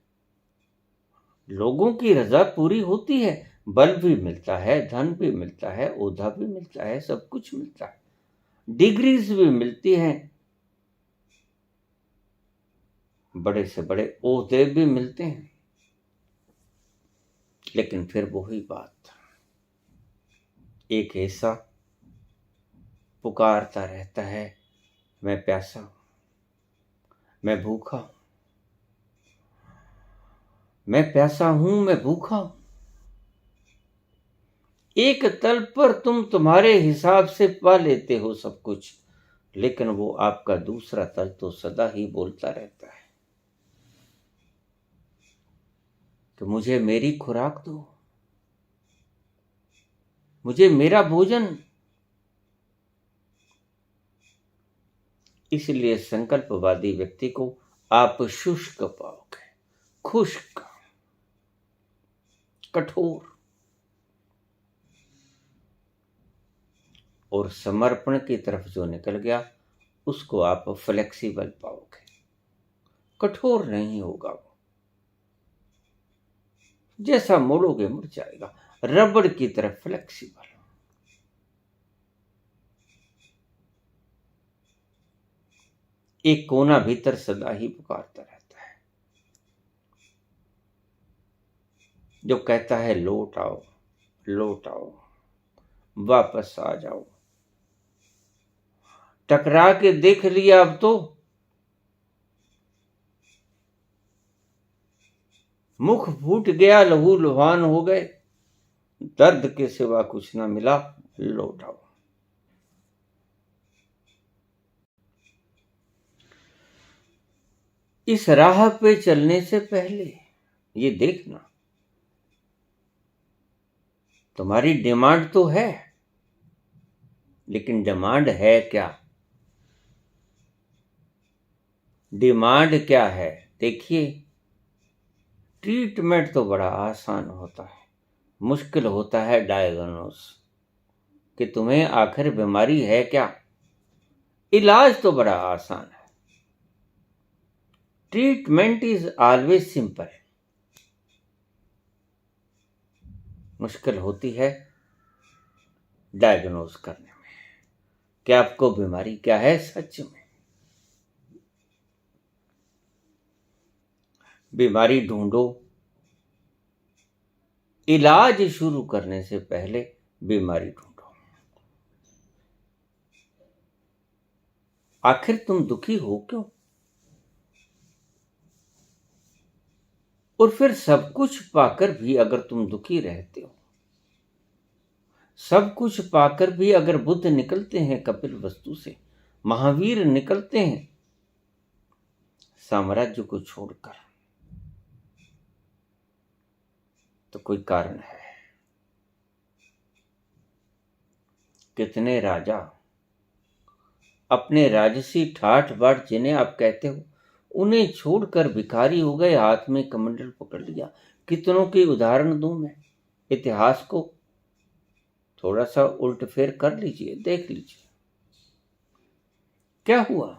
लोगों की रजा पूरी होती है, बल भी मिलता है, धन भी मिलता है, ओहदा भी मिलता है, सब कुछ मिलता है, डिग्रीज भी मिलती हैं, बड़े से बड़े ओहदे भी मिलते हैं। लेकिन फिर वही बात, एक ऐसा पुकारता रहता है, मैं प्यासा हूं, मैं भूखा हूं, मैं प्यासा हूं, मैं भूखा हूं। एक तल पर तुम तुम्हारे हिसाब से पा लेते हो सब कुछ, लेकिन वो आपका दूसरा तल तो सदा ही बोलता रहता है कि मुझे मेरी खुराक दो, मुझे मेरा भोजन। इसलिए संकल्पवादी व्यक्ति को आप शुष्क पाओगे, खुश्क, कठोर। और समर्पण की तरफ जो निकल गया उसको आप फ्लेक्सिबल पाओगे, कठोर नहीं होगा वो। जैसा मोड़ोगे मुड़ जाएगा, रबड़ की तरफ फ्लेक्सिबल। एक कोना भीतर सदा ही पुकारता रहता है, जो कहता है लौट आओ, लौट आओ, वापस आ जाओ। टकरा के देख लिया अब तो, मुख फूट गया, लहू लुहान हो गए, दर्द के सिवा कुछ ना मिला, लौट आओ। इस राह पे चलने से पहले ये देखना, तुम्हारी डिमांड तो है, लेकिन डिमांड है क्या? डिमांड क्या है? देखिए, ट्रीटमेंट तो बड़ा आसान होता है, मुश्किल होता है डायग्नोस, कि तुम्हें आखिर बीमारी है क्या। इलाज तो बड़ा आसान है, ट्रीटमेंट इज ऑलवेज सिंपल। मुश्किल होती है डायग्नोस करने में कि आपको बीमारी क्या है सच में। बीमारी ढूंढो, इलाज शुरू करने से पहले बीमारी ढूंढो। आखिर तुम दुखी हो क्यों? और फिर सब कुछ पाकर भी अगर तुम दुखी रहते हो, सब कुछ पाकर भी अगर बुद्ध निकलते हैं कपिल वस्तु से, महावीर निकलते हैं साम्राज्य को छोड़कर, तो कोई कारण है। कितने राजा अपने राजसी ठाठ बाट जिन्हें आप कहते हो, उन्हें छोड़कर भिखारी हो गए, हाथ में कमंडल पकड़ लिया। कितनों के उदाहरण दूं मैं? इतिहास को थोड़ा सा उल्ट फेर कर लीजिए, देख लीजिए क्या हुआ।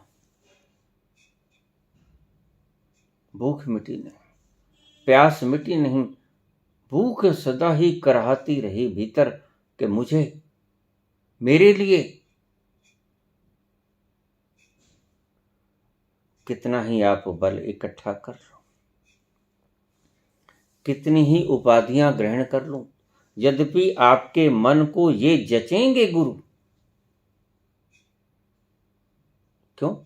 भूख मिटी नहीं, प्यास मिटी नहीं, भूख सदा ही कराहती रही भीतर कि मुझे मेरे लिए कितना ही आप बल इकट्ठा कर लो, कितनी ही उपाधियां ग्रहण कर लो, यद्यपि आपके मन को ये जचेंगे गुरु। क्यों?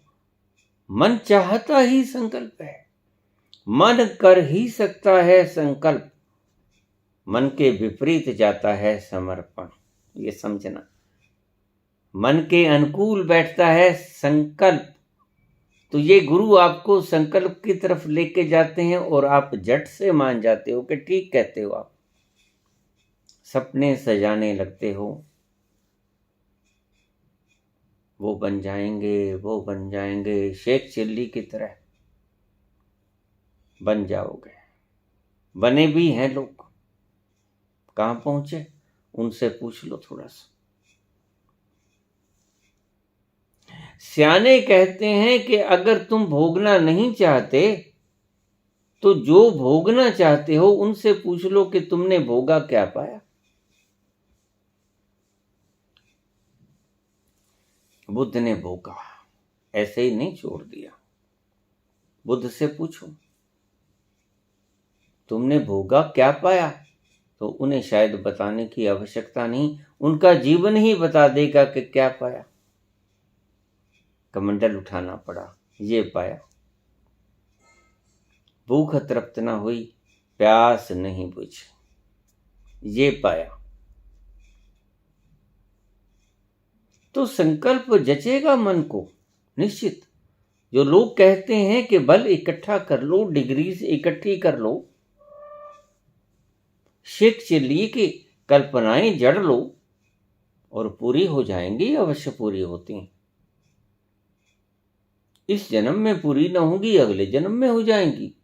मन चाहता ही संकल्प है, मन कर ही सकता है संकल्प, मन के विपरीत जाता है समर्पण। ये समझना, मन के अनुकूल बैठता है संकल्प, तो ये गुरु आपको संकल्प की तरफ लेके जाते हैं और आप झट से मान जाते हो कि ठीक कहते हो। आप सपने सजाने लगते हो, वो बन जाएंगे, वो बन जाएंगे, शेख चिल्ली की तरह बन जाओगे। बने भी हैं लोग, कहाँ पहुंचे उनसे पूछ लो थोड़ा सा। सियाने कहते हैं कि अगर तुम भोगना नहीं चाहते तो जो भोगना चाहते हो उनसे पूछ लो कि तुमने भोगा क्या पाया। बुद्ध ने भोगा, ऐसे ही नहीं छोड़ दिया। बुद्ध से पूछो तुमने भोगा क्या पाया, तो उन्हें शायद बताने की आवश्यकता नहीं, उनका जीवन ही बता देगा कि क्या पाया। कमंडल उठाना पड़ा, ये पाया। भूख तृप्त न हुई, प्यास नहीं बुझी, ये पाया। तो संकल्प जचेगा मन को निश्चित। जो लोग कहते हैं कि बल इकट्ठा कर लो, डिग्रीज इकट्ठी कर लो, शेख चिल्ली की कल्पनाएं जड़ लो और पूरी हो जाएंगी, अवश्य पूरी होती हैं। इस जन्म में पूरी ना होगी, अगले जन्म में हो जाएंगी।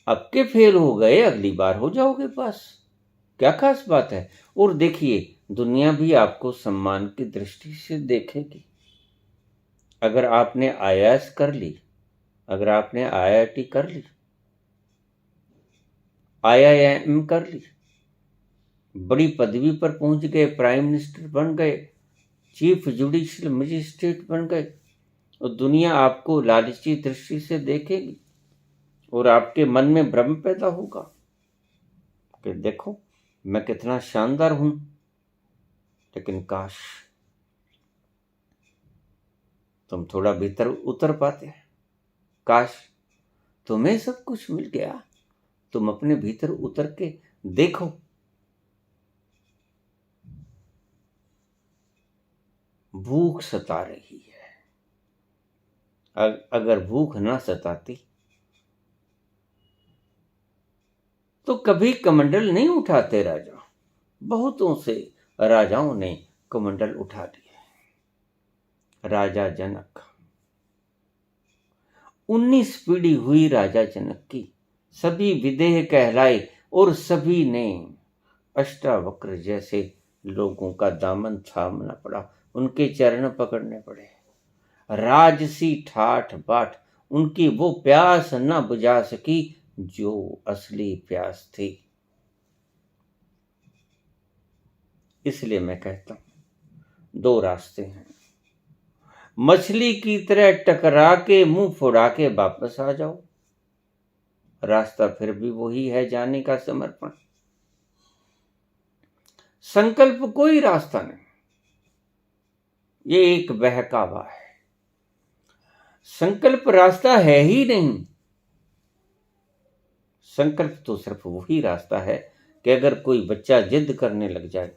अब के फेल हो गए, अगली बार हो जाओगे पास, क्या खास बात है। और देखिए, दुनिया भी आपको सम्मान की दृष्टि से देखेगी। अगर आपने आईएएस कर ली, अगर आपने आईआईटी कर ली, आईआईएम कर ली, बड़ी पदवी पर पहुंच गए, प्राइम मिनिस्टर बन गए, चीफ जुडिशियल मजिस्ट्रेट बन गए, और दुनिया आपको लालची दृष्टि से देखेगी और आपके मन में भ्रम पैदा होगा कि देखो मैं कितना शानदार हूं। लेकिन काश तुम थोड़ा भीतर उतर पाते, काश तुम्हें सब कुछ मिल गया, तुम अपने भीतर उतर के देखो। भूख सता रही है, अगर भूख ना सताती तो कभी कमंडल नहीं उठाते राजा। बहुतों से राजाओं ने कमंडल उठा लिए। राजा जनक, 19 पीढ़ी हुई राजा जनक की, सभी विदेह कहलाए और सभी ने अष्टावक्र जैसे लोगों का दामन थामना पड़ा, उनके चरण पकड़ने पड़े। राजसी ठाठ बाट उनकी वो प्यास न बुझा सकी जो असली प्यास थी। इसलिए मैं कहता हूं 2 रास्ते हैं। मछली की तरह टकरा के मुंह फुड़ा के वापस आ जाओ, रास्ता फिर भी वही है, जाने का समर्पण। संकल्प कोई रास्ता नहीं, ये एक बहकावा है। संकल्प रास्ता है ही नहीं। संकल्प तो सिर्फ वही रास्ता है कि अगर कोई बच्चा जिद करने लग जाए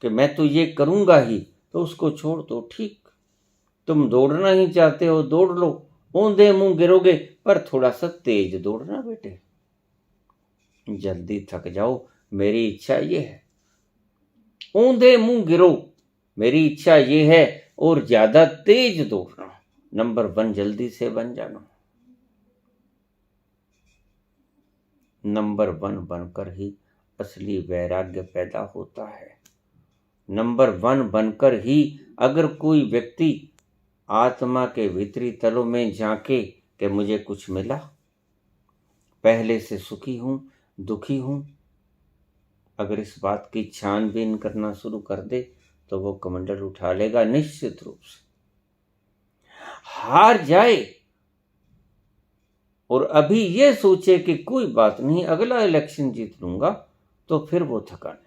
कि मैं तो ये करूंगा ही, तो उसको छोड़ दो। ठीक, तुम दौड़ना ही चाहते हो, दौड़ लो, औंधे मुंह गिरोगे, पर थोड़ा सा तेज दौड़ना बेटे, जल्दी थक जाओ, मेरी इच्छा ये है। औंधे मुंह गिरो, मेरी इच्छा ये है, और ज्यादा तेज दौड़ना, नंबर 1 जल्दी से बन जाना। नंबर 1 बनकर ही असली वैराग्य पैदा होता है। नंबर 1 बनकर ही अगर कोई व्यक्ति आत्मा के भीतरी तलों में झांके कि मुझे कुछ मिला, पहले से सुखी हूं, दुखी हूं, अगर इस बात की छानबीन करना शुरू कर दे तो वो कमंडल उठा लेगा निश्चित रूप से। हार जाए और अभी ये सोचे कि कोई बात नहीं, अगला इलेक्शन जीत लूंगा, तो फिर वो थकान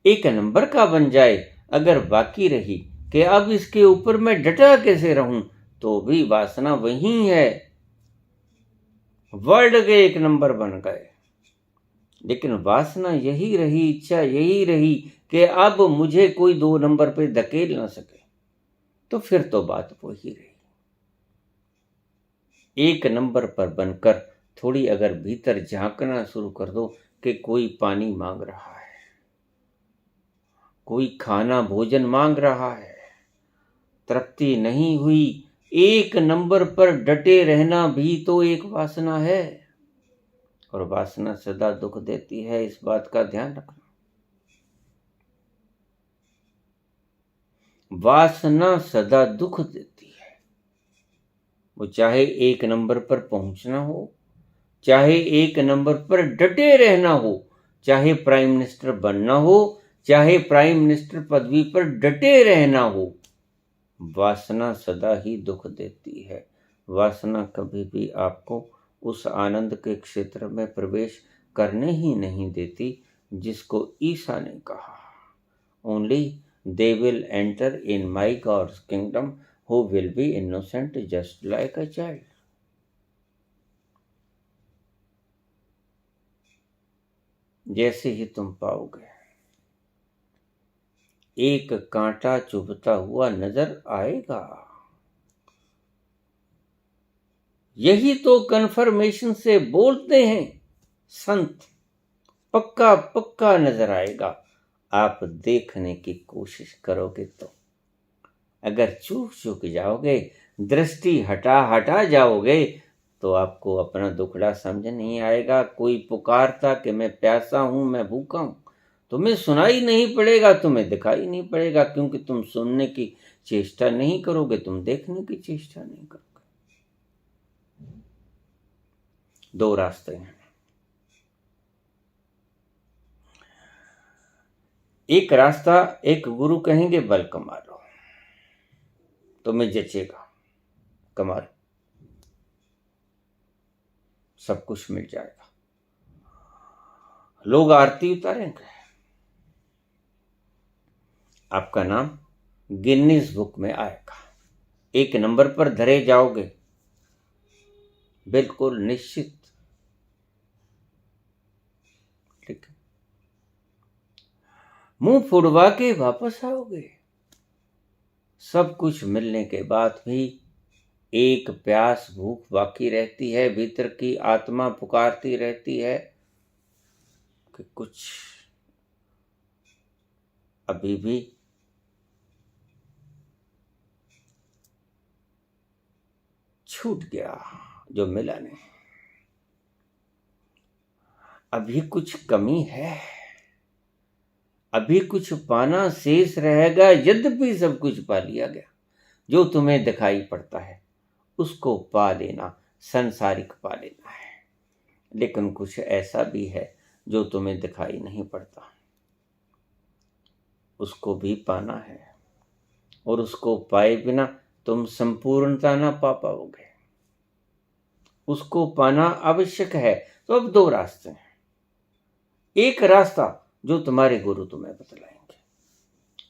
एक नंबर का बन जाए। अगर बाकी रही कि अब इसके ऊपर मैं डटा कैसे रहूं, तो भी वासना वही है, वर्ल्ड के एक नंबर बन गए। लेकिन वासना यही रही, इच्छा यही रही कि अब मुझे कोई 2 नंबर पे धकेल ना सके, तो फिर तो बात वही रही। एक नंबर पर बनकर थोड़ी अगर भीतर झांकना शुरू कर दो कि कोई पानी मांग रहा है, कोई खाना भोजन मांग रहा है, तृप्ति नहीं हुई, एक नंबर पर डटे रहना भी तो एक वासना है। और वासना सदा दुख देती है, इस बात का ध्यान रखना। वासना सदा दुख देती है। वो चाहे एक नंबर पर पहुंचना हो, चाहे एक नंबर पर डटे रहना हो, चाहे प्राइम मिनिस्टर बनना हो, चाहे प्राइम मिनिस्टर पदवी पर डटे रहना हो, वासना सदा ही दुख देती है। वासना कभी भी आपको उस आनंद के क्षेत्र में प्रवेश करने ही नहीं देती जिसको ईसा ने कहा, only they will enter in my God's kingdom who will be innocent just like a child. जैसे ही तुम पाओगे एक कांटा चुभता हुआ नजर आएगा। यही तो कन्फर्मेशन से बोलते हैं संत, पक्का पक्का नजर आएगा। आप देखने की कोशिश करोगे तो, अगर चूक चूक जाओगे, दृष्टि हटा हटा जाओगे, तो आपको अपना दुखड़ा समझ नहीं आएगा। कोई पुकारता कि मैं प्यासा हूं, मैं भूखा हूं, तुम्हें सुनाई नहीं पड़ेगा, तुम्हें दिखाई नहीं पड़ेगा, क्योंकि तुम सुनने की चेष्टा नहीं करोगे, तुम देखने की चेष्टा नहीं करोगे। 2 रास्ते हैं। एक रास्ता, एक गुरु कहेंगे बल कमा लो, तुम्हें जचेगा, कमा लो, सब कुछ मिल जाएगा, लोग आरती उतारेंगे, आपका नाम गिनीज बुक में आएगा, एक नंबर पर धरे जाओगे, बिल्कुल निश्चित। ठीक है, मुंह फुड़वा के वापस आओगे। सब कुछ मिलने के बाद भी एक प्यास भूख बाकी रहती है, भीतर की आत्मा पुकारती रहती है कि कुछ अभी भी छूट गया जो मिला नहीं, अभी कुछ कमी है, अभी कुछ पाना शेष रहेगा। यद्यपि सब कुछ पा लिया गया, जो तुम्हें दिखाई पड़ता है उसको पा लेना, संसारिक पा लेना है। लेकिन कुछ ऐसा भी है जो तुम्हें दिखाई नहीं पड़ता, उसको भी पाना है, और उसको पाए बिना तुम संपूर्णता ना पा पाओगे, उसको पाना आवश्यक है। तो अब 2 रास्ते हैं। एक रास्ता जो तुम्हारे गुरु तुम्हें बतलाएंगे,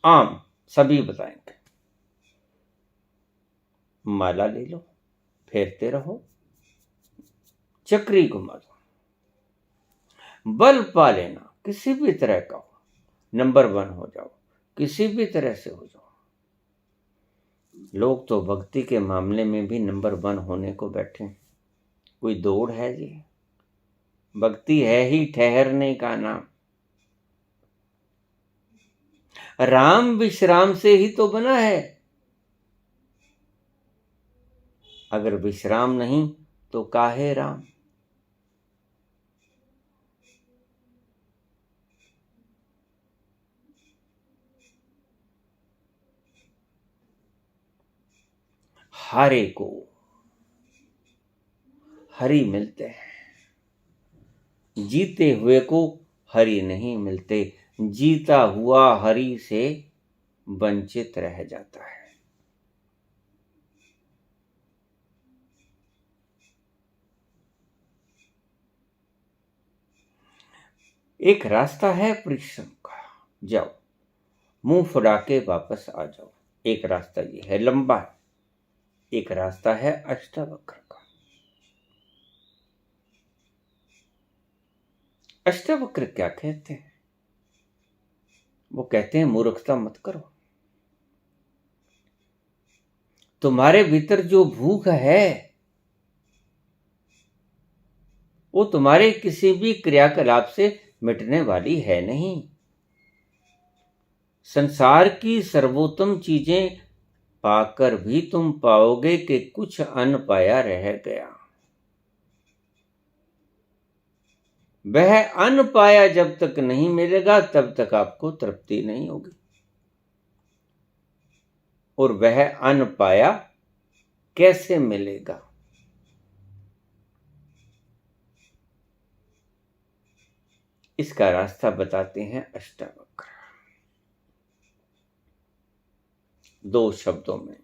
आम सभी बताएंगे, माला ले लो, फेरते रहो, चक्री घुमा दो, बल पा लेना, किसी भी तरह का हो, नंबर 1 हो जाओ, किसी भी तरह से हो जाओ। लोग तो भक्ति के मामले में भी नंबर 1 होने को बैठे, कोई दौड़ है जी? भक्ति है ही ठहरने का नाम। राम विश्राम से ही तो बना है, अगर विश्राम नहीं तो काहे राम। हारे को हरि मिलते हैं, जीते हुए को हरि नहीं मिलते, जीता हुआ हरि से वंचित रह जाता है। एक रास्ता है परिश्रम का, जाओ मुंह फुला के वापस आ जाओ। एक रास्ता ये है लंबा, एक रास्ता है अष्टावक्र का। अष्टावक्र क्या कहते हैं? वो कहते हैं मूर्खता मत करो। तुम्हारे भीतर जो भूख है वो तुम्हारे किसी भी क्रियाकलाप से मिटने वाली है नहीं। संसार की सर्वोत्तम चीजें पाकर भी तुम पाओगे कि कुछ अन्न पाया रह गया। वह अन्न पाया जब तक नहीं मिलेगा तब तक आपको तृप्ति नहीं होगी। और वह अन्न पाया कैसे मिलेगा? इसका रास्ता बताते हैं अष्टावक्र, 2 शब्दों में।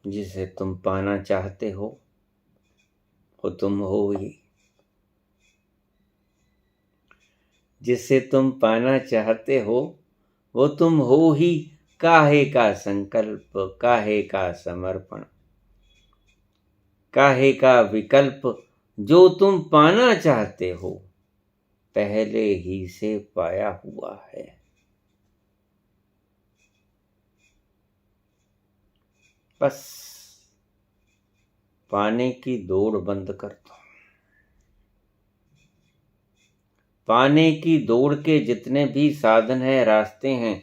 जिसे तुम पाना चाहते हो वो तुम हो ही। जिसे तुम पाना चाहते हो वो तुम हो ही। काहे का संकल्प, काहे का समर्पण, काहे का विकल्प, जो तुम पाना चाहते हो पहले ही से पाया हुआ है। बस पाने की दौड़ बंद कर दो। पाने की दौड़ के जितने भी साधन हैं, रास्ते हैं,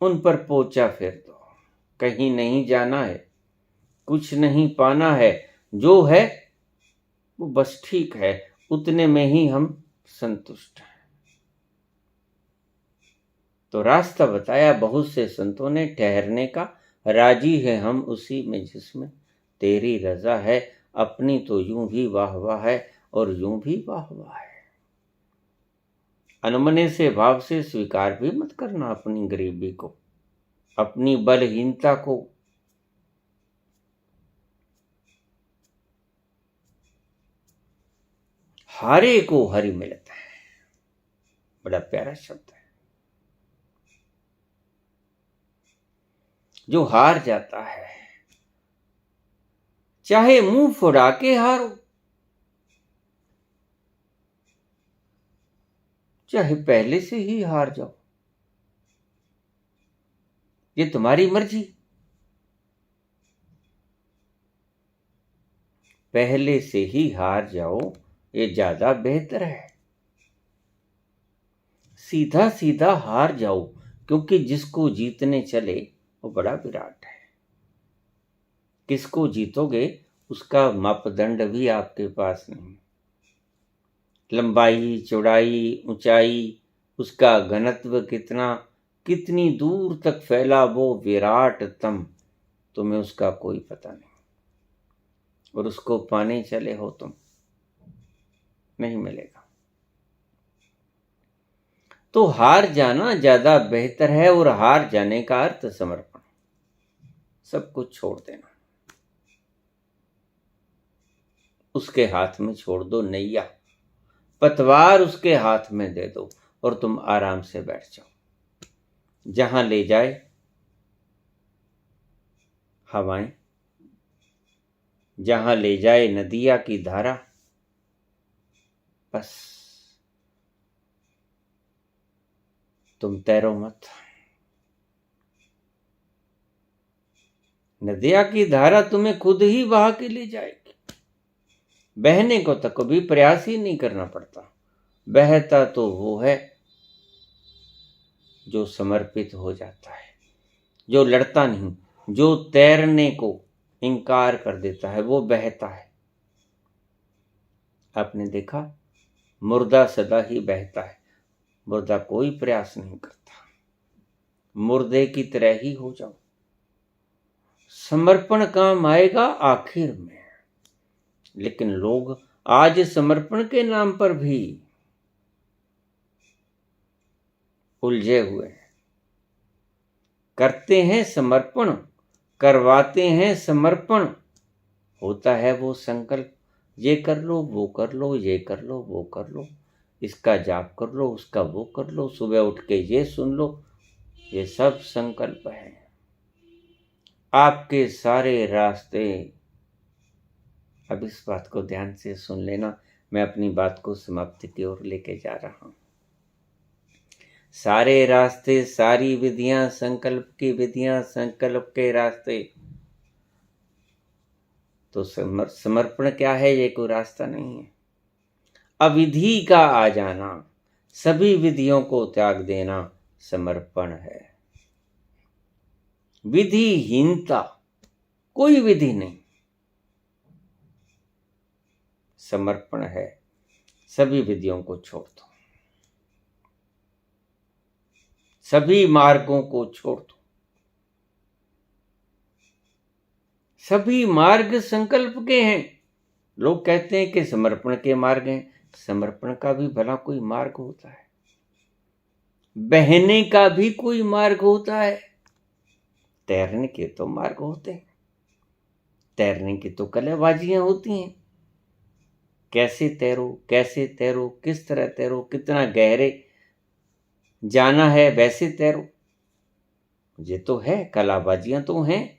उन पर पोचा फेर दो। कहीं नहीं जाना है, कुछ नहीं पाना है, जो है वो बस ठीक है, उतने में ही हम संतुष्ट हैं। तो रास्ता बताया बहुत से संतों ने ठहरने का, राजी है हम उसी में जिसमें तेरी रजा है। अपनी तो यूं भी वाह वाह है और यूं भी वाह वाह है। अनमने से भाव से स्वीकार भी मत करना अपनी गरीबी को, अपनी बलहीनता को। हारे को हरि मिलता है, बड़ा प्यारा शब्द है। जो हार जाता है, चाहे मुंह फुड़ा के हारो, चाहे पहले से ही हार जाओ, ये तुम्हारी मर्जी। पहले से ही हार जाओ, ये ज्यादा बेहतर है। सीधा सीधा हार जाओ, क्योंकि जिसको जीतने चले वो बड़ा विराट है। किसको जीतोगे उसका मापदंड भी आपके पास नहीं। लंबाई, चौड़ाई, ऊंचाई, उसका घनत्व कितना, कितनी दूर तक फैला वो विराटतम, तुम्हें उसका कोई पता नहीं। और उसको पाने चले हो तुम, नहीं मिलेगा। तो हार जाना ज्यादा बेहतर है। और हार जाने का अर्थ समर्पण, सब कुछ छोड़ देना, उसके हाथ में छोड़ दो नैया, पतवार उसके हाथ में दे दो और तुम आराम से बैठ जाओ। जहां ले जाए हवाएं, जहां ले जाए नदिया की धारा, बस तुम तैरो मत। नदिया की धारा तुम्हें खुद ही बहा के ले जाएगी। बहने को तो कभी प्रयास ही नहीं करना पड़ता। बहता तो वो है जो समर्पित हो जाता है, जो लड़ता नहीं, जो तैरने को इनकार कर देता है, वो बहता है। आपने देखा, मुर्दा सदा ही बहता है, मुर्दा कोई प्रयास नहीं करता। मुर्दे की तरह ही हो जाओ। समर्पण काम आएगा आखिर में। लेकिन लोग आज समर्पण के नाम पर भी उलझे हुए हैं। करते हैं समर्पण, करवाते हैं समर्पण, होता है वो संकल्प, ये कर लो, वो कर लो, ये कर लो, वो कर लो, इसका जाप कर लो, उसका वो कर लो, सुबह उठ के ये सुन लो, ये सब संकल्प है। आपके सारे रास्ते, अब इस बात को ध्यान से सुन लेना, मैं अपनी बात को समाप्ति की ओर लेके जा रहा हूं। सारे रास्ते, सारी विधियां, संकल्प की विधियां, संकल्प के रास्ते, तो समर्पण क्या है? ये कोई रास्ता नहीं है। अविधि का आ जाना, सभी विधियों को त्याग देना समर्पण है। विधिहीनता, कोई विधि नहीं, समर्पण है। सभी विधियों को छोड़ दो, सभी मार्गों को छोड़ दो। सभी मार्ग संकल्प के हैं। लोग कहते हैं कि समर्पण के मार्ग हैं। समर्पण का भी भला कोई मार्ग होता है? बहने का भी कोई मार्ग होता है? तैरने के तो मार्ग होते हैं, तैरने की तो कलाबाजियां होती हैं। कैसे तैरो, कैसे तैरो, किस तरह तैरो, कितना गहरे जाना है, वैसे तैरो, ये तो है, कलाबाजियां तो हैं।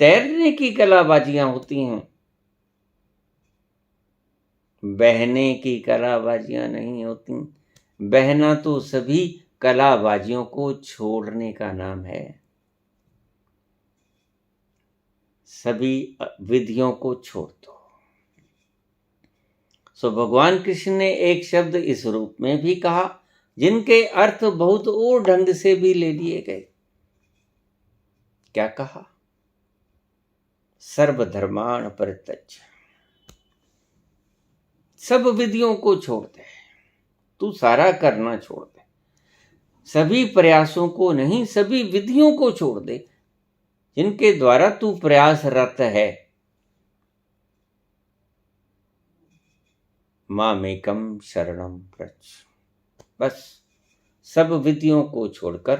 तैरने की कलाबाजियां होती हैं, बहने की कलाबाजियां नहीं होती। बहना तो सभी कलाबाजियों को छोड़ने का नाम है। सभी विधियों को छोड़ दो। सो भगवान कृष्ण ने एक शब्द इस रूप में भी कहा, जिनके अर्थ बहुत और ढंग से भी ले लिए गए। क्या कहा? सर्वधर्मान् परित्यज्य, सब विधियों को छोड़ दे। तू सारा करना छोड़ दे, सभी प्रयासों को नहीं, सभी विधियों को छोड़ दे जिनके द्वारा तू प्रयासरत है। मामेकम शरणम व्रज, बस सब विधियों को छोड़कर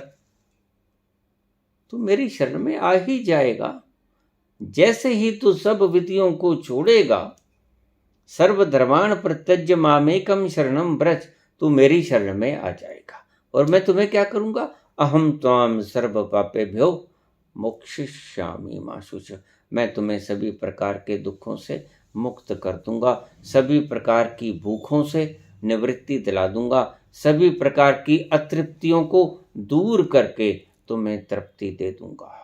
तू मेरी शरण में आ ही जाएगा। जैसे ही तू सब विधियों को छोड़ेगा, सर्वधर्मान् परित्यज्य मामेकम शरणम व्रज, तू मेरी शरण में आ जाएगा। और मैं तुम्हें क्या करूंगा? अहम त्वाम सर्व पापेभ्यो मोक्षयिष्यामि मा शुचः, मैं तुम्हें सभी प्रकार के दुखों से मुक्त कर दूंगा, सभी प्रकार की भूखों से निवृत्ति दिला दूंगा, सभी प्रकार की अतृप्तियों को दूर करके तुम्हें तृप्ति दे दूंगा।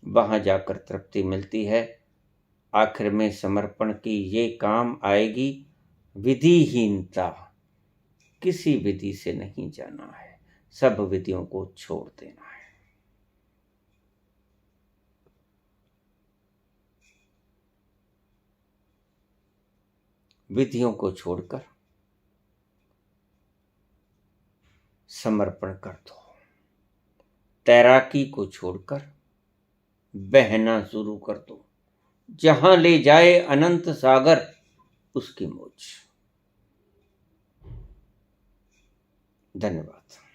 वहां जाकर तृप्ति मिलती है। आखिर में समर्पण की ये काम आएगी। विधिहीनता, किसी विधि से नहीं जाना है, सब विधियों को छोड़ देना है। विधियों को छोड़कर समर्पण कर दो। तैराकी को छोड़कर बहना शुरू कर दो। जहां ले जाए अनंत सागर, उसकी मौज। धन्यवाद।